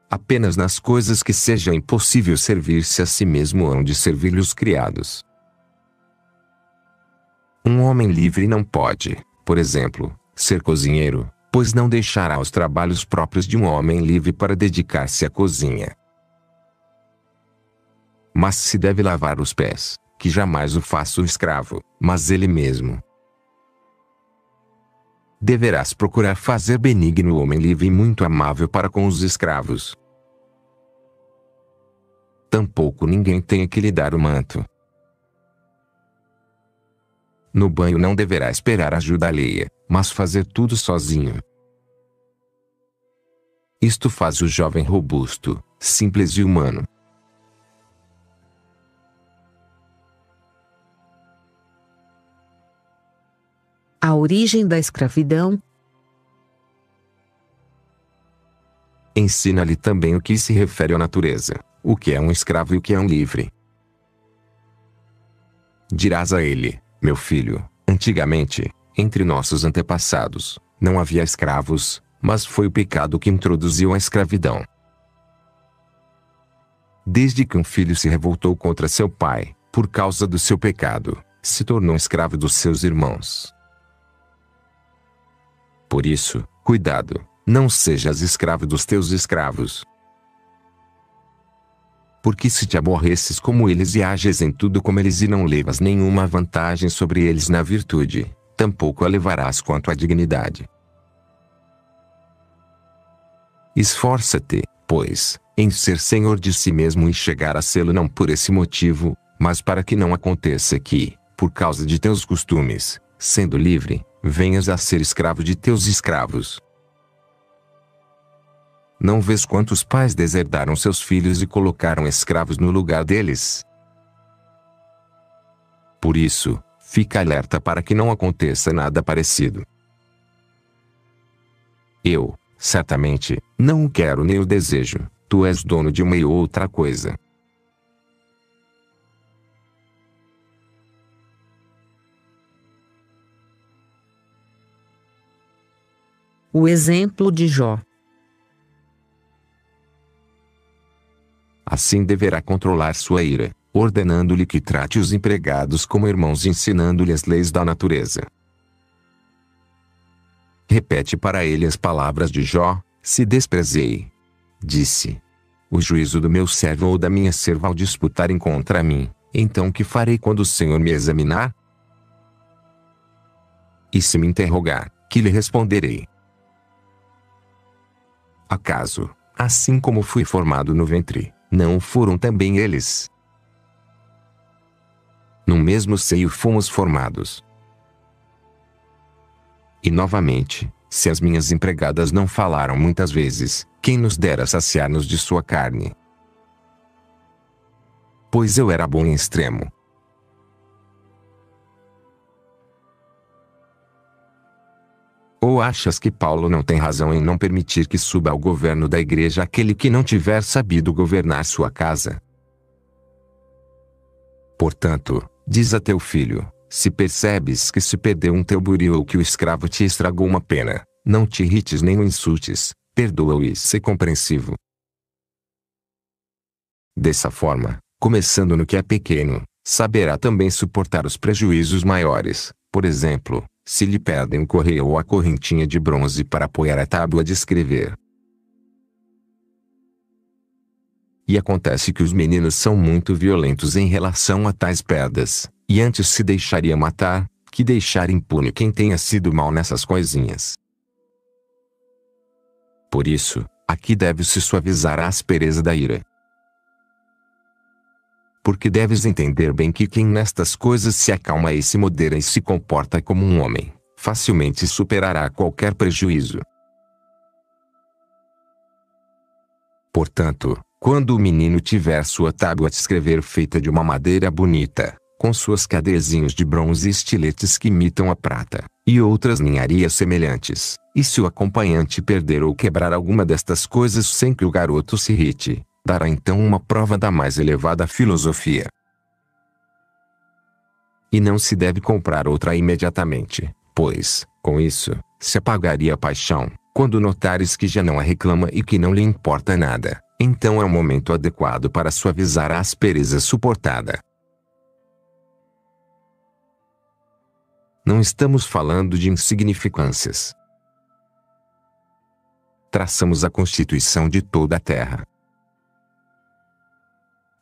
Apenas nas coisas que seja impossível servir-se a si mesmo hão de servir-lhe os criados. Um homem livre não pode, por exemplo, ser cozinheiro, pois não deixará os trabalhos próprios de um homem livre para dedicar-se à cozinha. Mas se deve lavar os pés, que jamais o faça o escravo, mas ele mesmo. Deverás procurar fazer benigno o homem livre e muito amável para com os escravos. Tampouco ninguém tenha que lhe dar o manto. No banho não deverá esperar ajuda alheia, mas fazer tudo sozinho. Isto faz o jovem robusto, simples e humano. A origem da escravidão. Ensina-lhe também o que se refere à natureza, o que é um escravo e o que é um livre. Dirás a ele: meu filho, antigamente, entre nossos antepassados, não havia escravos, mas foi o pecado que introduziu a escravidão. Desde que um filho se revoltou contra seu pai, por causa do seu pecado, se tornou escravo dos seus irmãos. Por isso, cuidado, não sejas escravo dos teus escravos. Porque se te aborreces como eles e ages em tudo como eles e não levas nenhuma vantagem sobre eles na virtude, tampouco a levarás quanto à dignidade. Esforça-te, pois, em ser senhor de si mesmo e chegar a sê-lo não por esse motivo, mas para que não aconteça que, por causa de teus costumes, sendo livre, venhas a ser escravo de teus escravos. Não vês quantos pais deserdaram seus filhos e colocaram escravos no lugar deles? Por isso, fica alerta para que não aconteça nada parecido. Eu, certamente, não o quero nem o desejo, tu és dono de uma e outra coisa. O exemplo de Jó. Assim deverá controlar sua ira, ordenando-lhe que trate os empregados como irmãos e ensinando-lhe as leis da natureza. Repete para ele as palavras de Jó: se desprezei. Disse: o juízo do meu servo ou da minha serva ao disputarem contra mim, então que farei quando o Senhor me examinar? E se me interrogar, que lhe responderei? Acaso, assim como fui formado no ventre, não foram também eles? No mesmo seio fomos formados. E novamente, se as minhas empregadas não falaram muitas vezes, quem nos dera saciar-nos de sua carne? Pois eu era bom em extremo. Ou achas que Paulo não tem razão em não permitir que suba ao governo da igreja aquele que não tiver sabido governar sua casa? Portanto, diz a teu filho, se percebes que se perdeu um teu buril ou que o escravo te estragou uma pena, não te irrites nem o insultes, perdoa-o e sê compreensivo. Dessa forma, começando no que é pequeno, saberá também suportar os prejuízos maiores, por exemplo, se lhe perdem o correio ou a correntinha de bronze para apoiar a tábua de escrever. E acontece que os meninos são muito violentos em relação a tais perdas, e antes se deixaria matar, que deixar impune quem tenha sido mal nessas coisinhas. Por isso, aqui deve-se suavizar a aspereza da ira. Porque deves entender bem que quem nestas coisas se acalma e se modera e se comporta como um homem, facilmente superará qualquer prejuízo. Portanto, quando o menino tiver sua tábua de escrever feita de uma madeira bonita, com suas cadezinhos de bronze e estiletes que imitam a prata, e outras ninharias semelhantes, e se o acompanhante perder ou quebrar alguma destas coisas sem que o garoto se irrite, dará então uma prova da mais elevada filosofia. E não se deve comprar outra imediatamente, pois, com isso, se apagaria a paixão. Quando notares que já não a reclama e que não lhe importa nada, então é o momento adequado para suavizar a aspereza suportada. Não estamos falando de insignificâncias. Traçamos a constituição de toda a terra.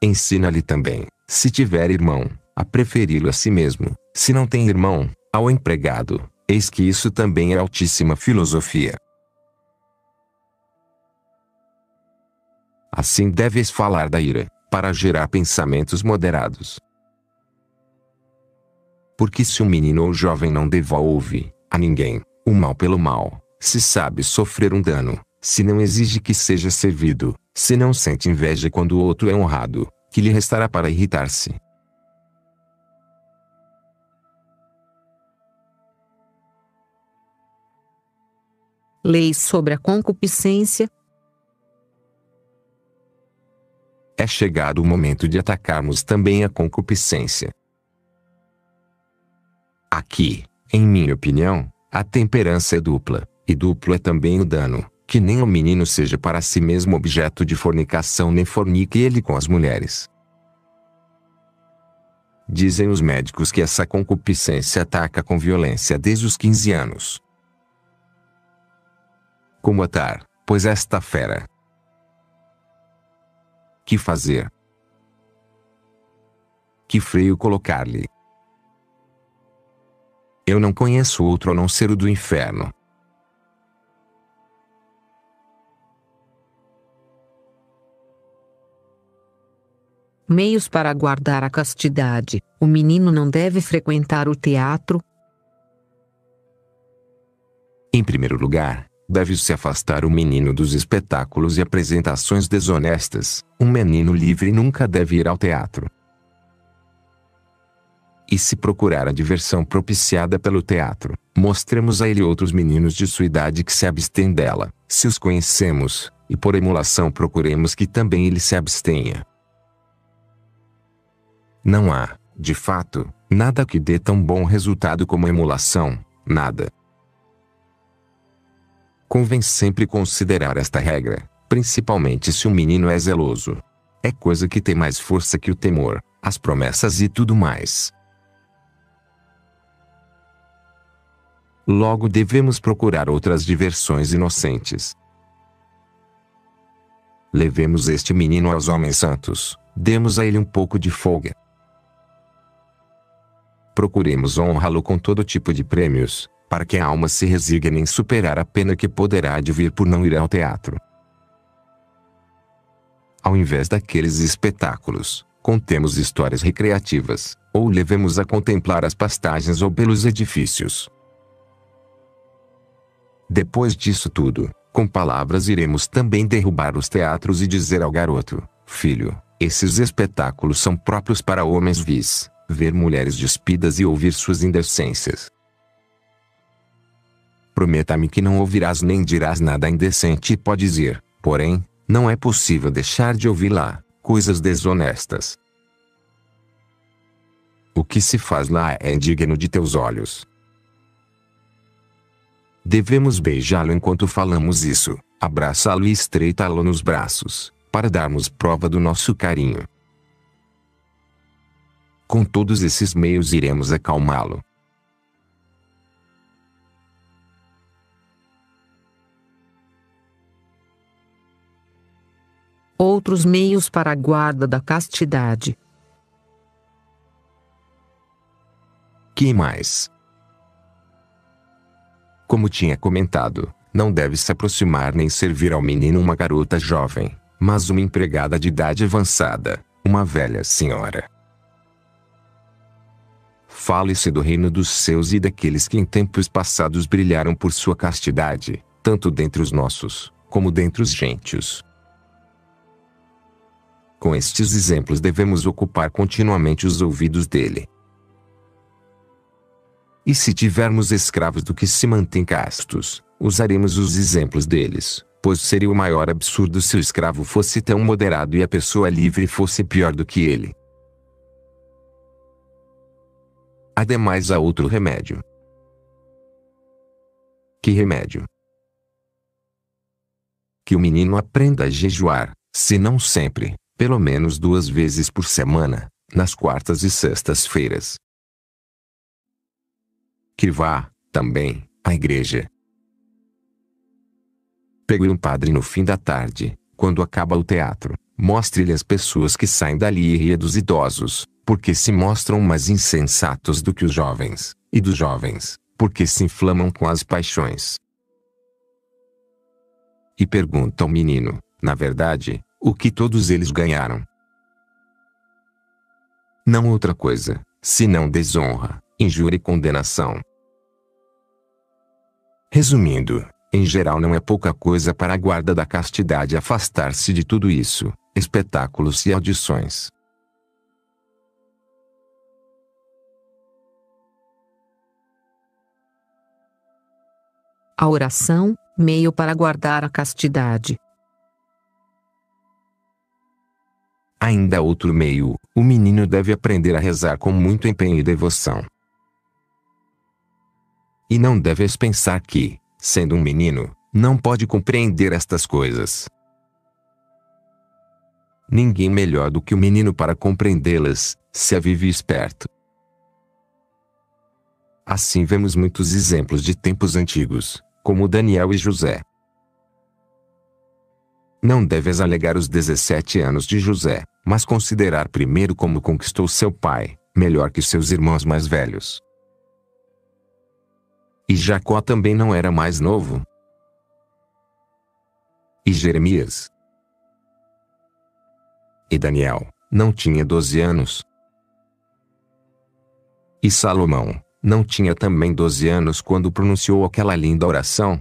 Ensina-lhe também, se tiver irmão, a preferi-lo a si mesmo, se não tem irmão, ao empregado, eis que isso também é altíssima filosofia. Assim deves falar da ira, para gerar pensamentos moderados. Porque se um menino ou jovem não devolve, a ninguém, o mal pelo mal, se sabe sofrer um dano, se não exige que seja servido, se não sente inveja quando o outro é honrado, que lhe restará para irritar-se? Leis sobre a concupiscência. É chegado o momento de atacarmos também a concupiscência. Aqui, em minha opinião, a temperança é dupla, e duplo é também o dano, que nem o menino seja para si mesmo objeto de fornicação nem fornique ele com as mulheres. Dizem os médicos que essa concupiscência ataca com violência desde os 15 anos. Como atar, pois esta fera? Que fazer? Que freio colocar-lhe? Eu não conheço outro a não ser o do inferno. Meios para guardar a castidade. O menino não deve frequentar o teatro. Em primeiro lugar, deve-se afastar o menino dos espetáculos e apresentações desonestas. Um menino livre nunca deve ir ao teatro. E se procurar a diversão propiciada pelo teatro, mostremos a ele outros meninos de sua idade que se abstêm dela, se os conhecemos, e por emulação procuremos que também ele se abstenha. Não há, de fato, nada que dê tão bom resultado como a emulação, nada. Convém sempre considerar esta regra, principalmente se um menino é zeloso. É coisa que tem mais força que o temor, as promessas e tudo mais. Logo devemos procurar outras diversões inocentes. Levemos este menino aos homens santos, demos a ele um pouco de folga. Procuremos honrá-lo com todo tipo de prêmios, para que a alma se resigne em superar a pena que poderá advir por não ir ao teatro. Ao invés daqueles espetáculos, contemos histórias recreativas, ou levemos a contemplar as pastagens ou belos edifícios. Depois disso tudo, com palavras iremos também derrubar os teatros e dizer ao garoto: filho, esses espetáculos são próprios para homens vis, ver mulheres despidas e ouvir suas indecências. Prometa-me que não ouvirás nem dirás nada indecente e podes ir, porém, não é possível deixar de ouvir lá coisas desonestas. O que se faz lá é indigno de teus olhos. Devemos beijá-lo enquanto falamos isso, abraçá-lo e estreitá-lo nos braços, para darmos prova do nosso carinho. Com todos esses meios iremos acalmá-lo. Outros meios para a guarda da castidade. Que mais? Como tinha comentado, não deve se aproximar nem servir ao menino uma garota jovem, mas uma empregada de idade avançada, uma velha senhora. Fale-se do reino dos seus e daqueles que em tempos passados brilharam por sua castidade, tanto dentre os nossos, como dentre os gentios. Com estes exemplos devemos ocupar continuamente os ouvidos dele. E se tivermos escravos do que se mantêm castos, usaremos os exemplos deles, pois seria o maior absurdo se o escravo fosse tão moderado e a pessoa livre fosse pior do que ele. Ademais há outro remédio. Que remédio? Que o menino aprenda a jejuar, se não sempre, pelo menos 2 vezes por semana, nas quartas e sextas-feiras. Que vá, também, à igreja. Pegue um padre no fim da tarde, quando acaba o teatro, mostre-lhe as pessoas que saem dali e ria dos idosos, porque se mostram mais insensatos do que os jovens, e dos jovens, porque se inflamam com as paixões. E pergunta ao menino, na verdade, o que todos eles ganharam. Não outra coisa, senão desonra, injúria e condenação. Resumindo, em geral não é pouca coisa para a guarda da castidade afastar-se de tudo isso, espetáculos e audições. A oração, meio para guardar a castidade. Ainda outro meio, o menino deve aprender a rezar com muito empenho e devoção. E não deves pensar que, sendo um menino, não pode compreender estas coisas. Ninguém melhor do que o menino para compreendê-las, se a vive esperto. Assim vemos muitos exemplos de tempos antigos, como Daniel e José. Não deves alegar os 17 anos de José, mas considerar primeiro como conquistou seu pai, melhor que seus irmãos mais velhos. E Jacó também não era mais novo. E Jeremias e Daniel não tinha 12 anos. E Salomão não tinha também 12 anos quando pronunciou aquela linda oração.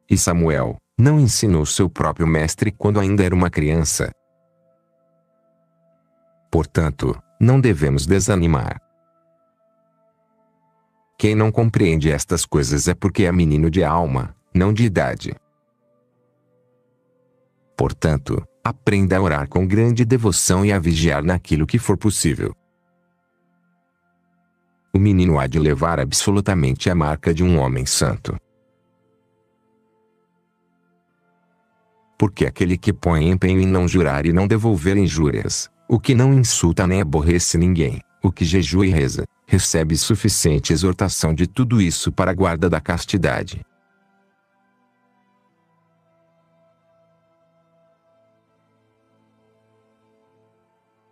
E Samuel não ensinou seu próprio mestre quando ainda era uma criança. Portanto, não devemos desanimar. Quem não compreende estas coisas é porque é menino de alma, não de idade. Portanto, aprenda a orar com grande devoção e a vigiar naquilo que for possível. O menino há de levar absolutamente a marca de um homem santo. Porque aquele que põe empenho em não jurar e não devolver injúrias, o que não insulta nem aborrece ninguém, o que jejua e reza, recebe suficiente exortação de tudo isso para a guarda da castidade.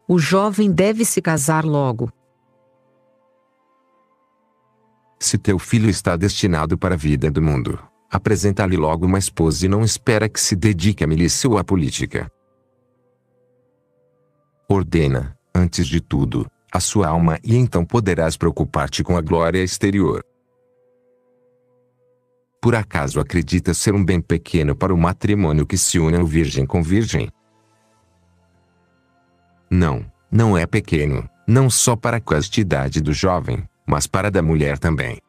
O jovem deve se casar logo. Se teu filho está destinado para a vida do mundo, apresenta-lhe logo uma esposa e não espera que se dedique à milícia ou à política. Ordena, antes de tudo, a sua alma e então poderás preocupar-te com a glória exterior. Por acaso acredita ser um bem pequeno para o matrimônio que se une ao virgem com virgem? Não, não é pequeno, não só para a castidade do jovem, mas para a da mulher também.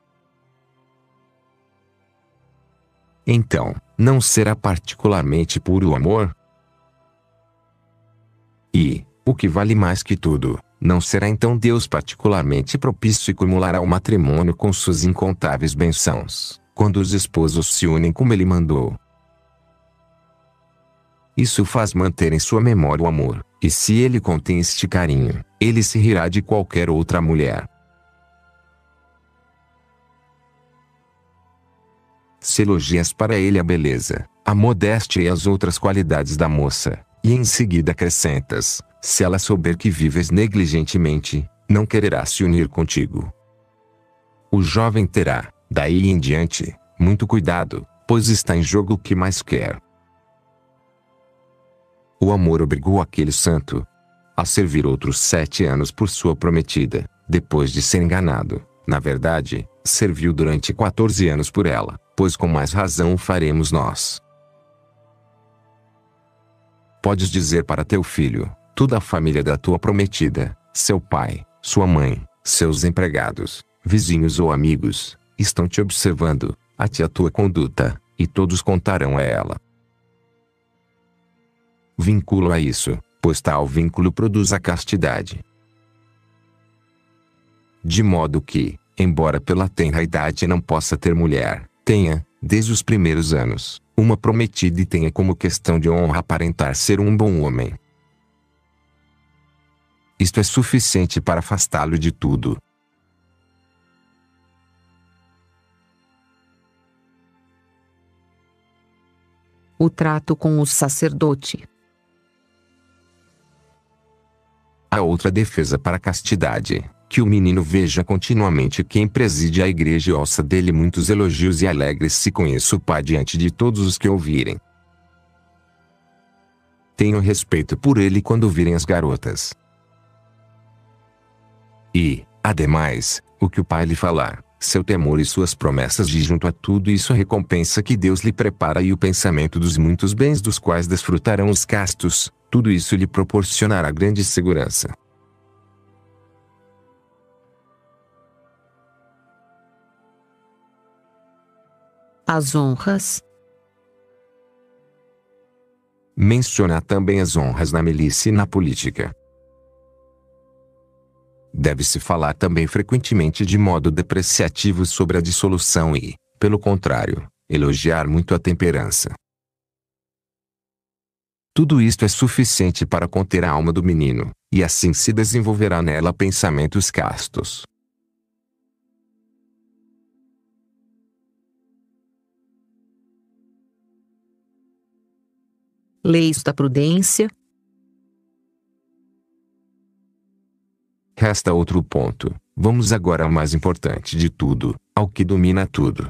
Então, não será particularmente puro o amor? E, o que vale mais que tudo, não será então Deus particularmente propício e cumulará o matrimônio com suas incontáveis bênçãos, quando os esposos se unem como Ele mandou? Isso faz manter em sua memória o amor, e se ele contém este carinho, ele se rirá de qualquer outra mulher. Se elogias para ele a beleza, a modéstia e as outras qualidades da moça, e em seguida acrescentas, se ela souber que vives negligentemente, não quererá se unir contigo. O jovem terá, daí em diante, muito cuidado, pois está em jogo o que mais quer. O amor obrigou aquele santo a servir outros 7 anos por sua prometida, depois de ser enganado. Na verdade, serviu durante 14 anos por ela, pois com mais razão o faremos nós. Podes dizer para teu filho, toda a família da tua prometida, seu pai, sua mãe, seus empregados, vizinhos ou amigos, estão te observando, a ti a tua conduta, e todos contarão a ela. Vínculo a isso, pois tal vínculo produz a castidade. De modo que, embora pela tenra idade não possa ter mulher, tenha, desde os primeiros anos, uma prometida e tenha como questão de honra aparentar ser um bom homem. Isto é suficiente para afastá-lo de tudo. O trato com o sacerdote. Há outra defesa para a castidade, que o menino veja continuamente quem preside a igreja e ouça dele muitos elogios e alegre-se com isso o pai diante de todos os que ouvirem. Tenham respeito por ele quando virem as garotas. E, ademais, o que o pai lhe falar, seu temor e suas promessas de junto a tudo isso a recompensa que Deus lhe prepara e o pensamento dos muitos bens dos quais desfrutarão os castos, tudo isso lhe proporcionará grande segurança. As honras. Menciona também as honras na milícia e na política. Deve-se falar também frequentemente de modo depreciativo sobre a dissolução e, pelo contrário, elogiar muito a temperança. Tudo isto é suficiente para conter a alma do menino, e assim se desenvolverá nela pensamentos castos. Leis da prudência. Resta outro ponto. Vamos agora ao mais importante de tudo, ao que domina tudo.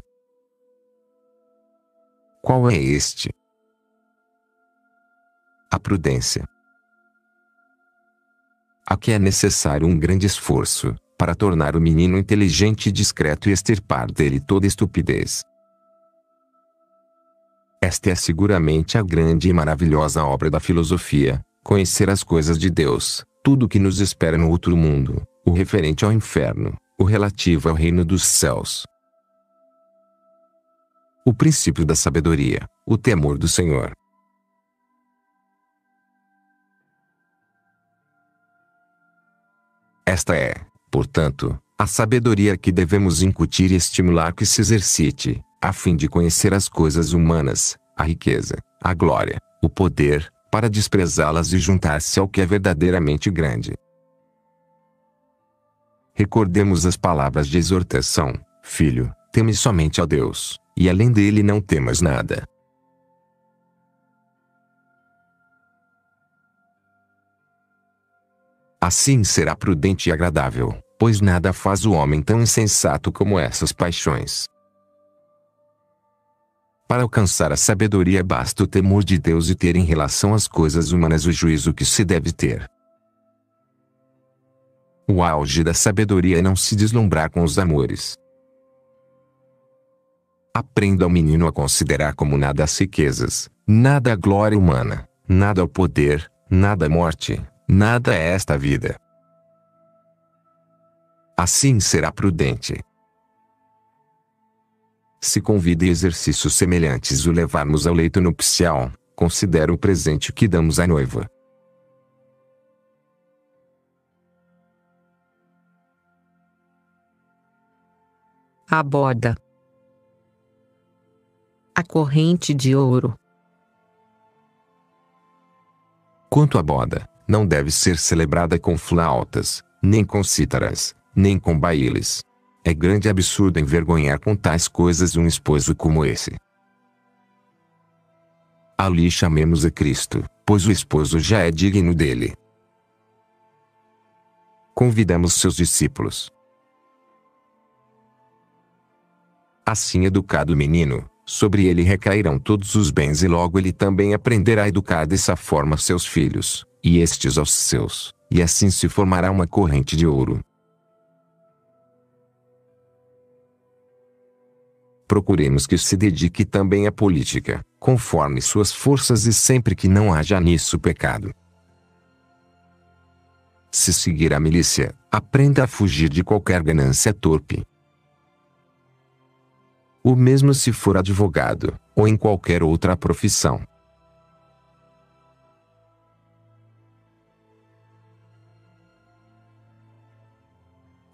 Qual é este? A prudência. Aqui é necessário um grande esforço, para tornar o menino inteligente e discreto e extirpar dele toda estupidez. Esta é seguramente a grande e maravilhosa obra da filosofia, conhecer as coisas de Deus, tudo o que nos espera no outro mundo, o referente ao inferno, o relativo ao reino dos céus. O princípio da sabedoria, o temor do Senhor. Esta é, portanto, a sabedoria que devemos incutir e estimular que se exercite, a fim de conhecer as coisas humanas, a riqueza, a glória, o poder, para desprezá-las e juntar-se ao que é verdadeiramente grande. Recordemos as palavras de exortação: filho, teme somente a Deus, e além dele não temas nada. Assim será prudente e agradável, pois nada faz o homem tão insensato como essas paixões. Para alcançar a sabedoria basta o temor de Deus e ter em relação às coisas humanas o juízo que se deve ter. O auge da sabedoria é não se deslumbrar com os amores. Aprenda ao menino a considerar como nada as riquezas, nada a glória humana, nada o poder, nada a morte, nada é esta vida. Assim será prudente. Se com vida e exercícios semelhantes o levarmos ao leito nupcial, considera o presente que damos à noiva. A boda. A corrente de ouro. Quanto à boda, não deve ser celebrada com flautas, nem com cítaras, nem com bailes. É grande absurdo envergonhar com tais coisas um esposo como esse. Ali chamemos a Cristo, pois o esposo já é digno dele. Convidamos seus discípulos. Assim educado o menino, sobre ele recairão todos os bens e logo ele também aprenderá a educar dessa forma seus filhos, e estes aos seus, e assim se formará uma corrente de ouro. Procuremos que se dedique também à política, conforme suas forças e sempre que não haja nisso pecado. Se seguir a milícia, aprenda a fugir de qualquer ganância torpe. O mesmo se for advogado, ou em qualquer outra profissão.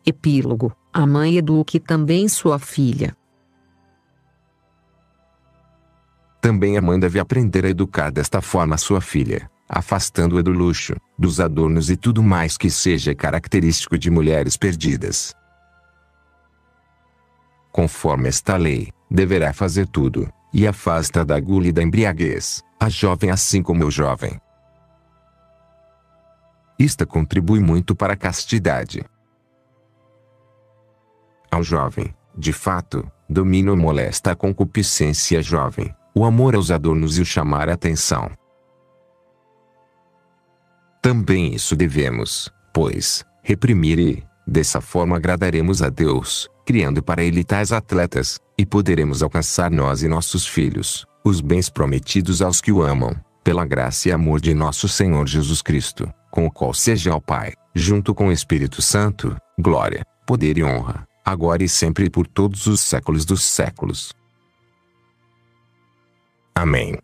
Epílogo. A mãe eduque também sua filha. Também a mãe deve aprender a educar desta forma sua filha, afastando-a do luxo, dos adornos e tudo mais que seja característico de mulheres perdidas. Conforme esta lei, deverá fazer tudo, e afasta da gula e da embriaguez, a jovem assim como o jovem. Isto contribui muito para a castidade. Ao jovem, de fato, domina ou molesta a concupiscência jovem, o amor aos adornos e o chamar a atenção. Também isso devemos, pois, reprimir e, dessa forma agradaremos a Deus, criando para Ele tais atletas, e poderemos alcançar nós e nossos filhos, os bens prometidos aos que o amam, pela graça e amor de nosso Senhor Jesus Cristo, com o qual seja ao Pai, junto com o Espírito Santo, glória, poder e honra, agora e sempre e por todos os séculos dos séculos. Amém.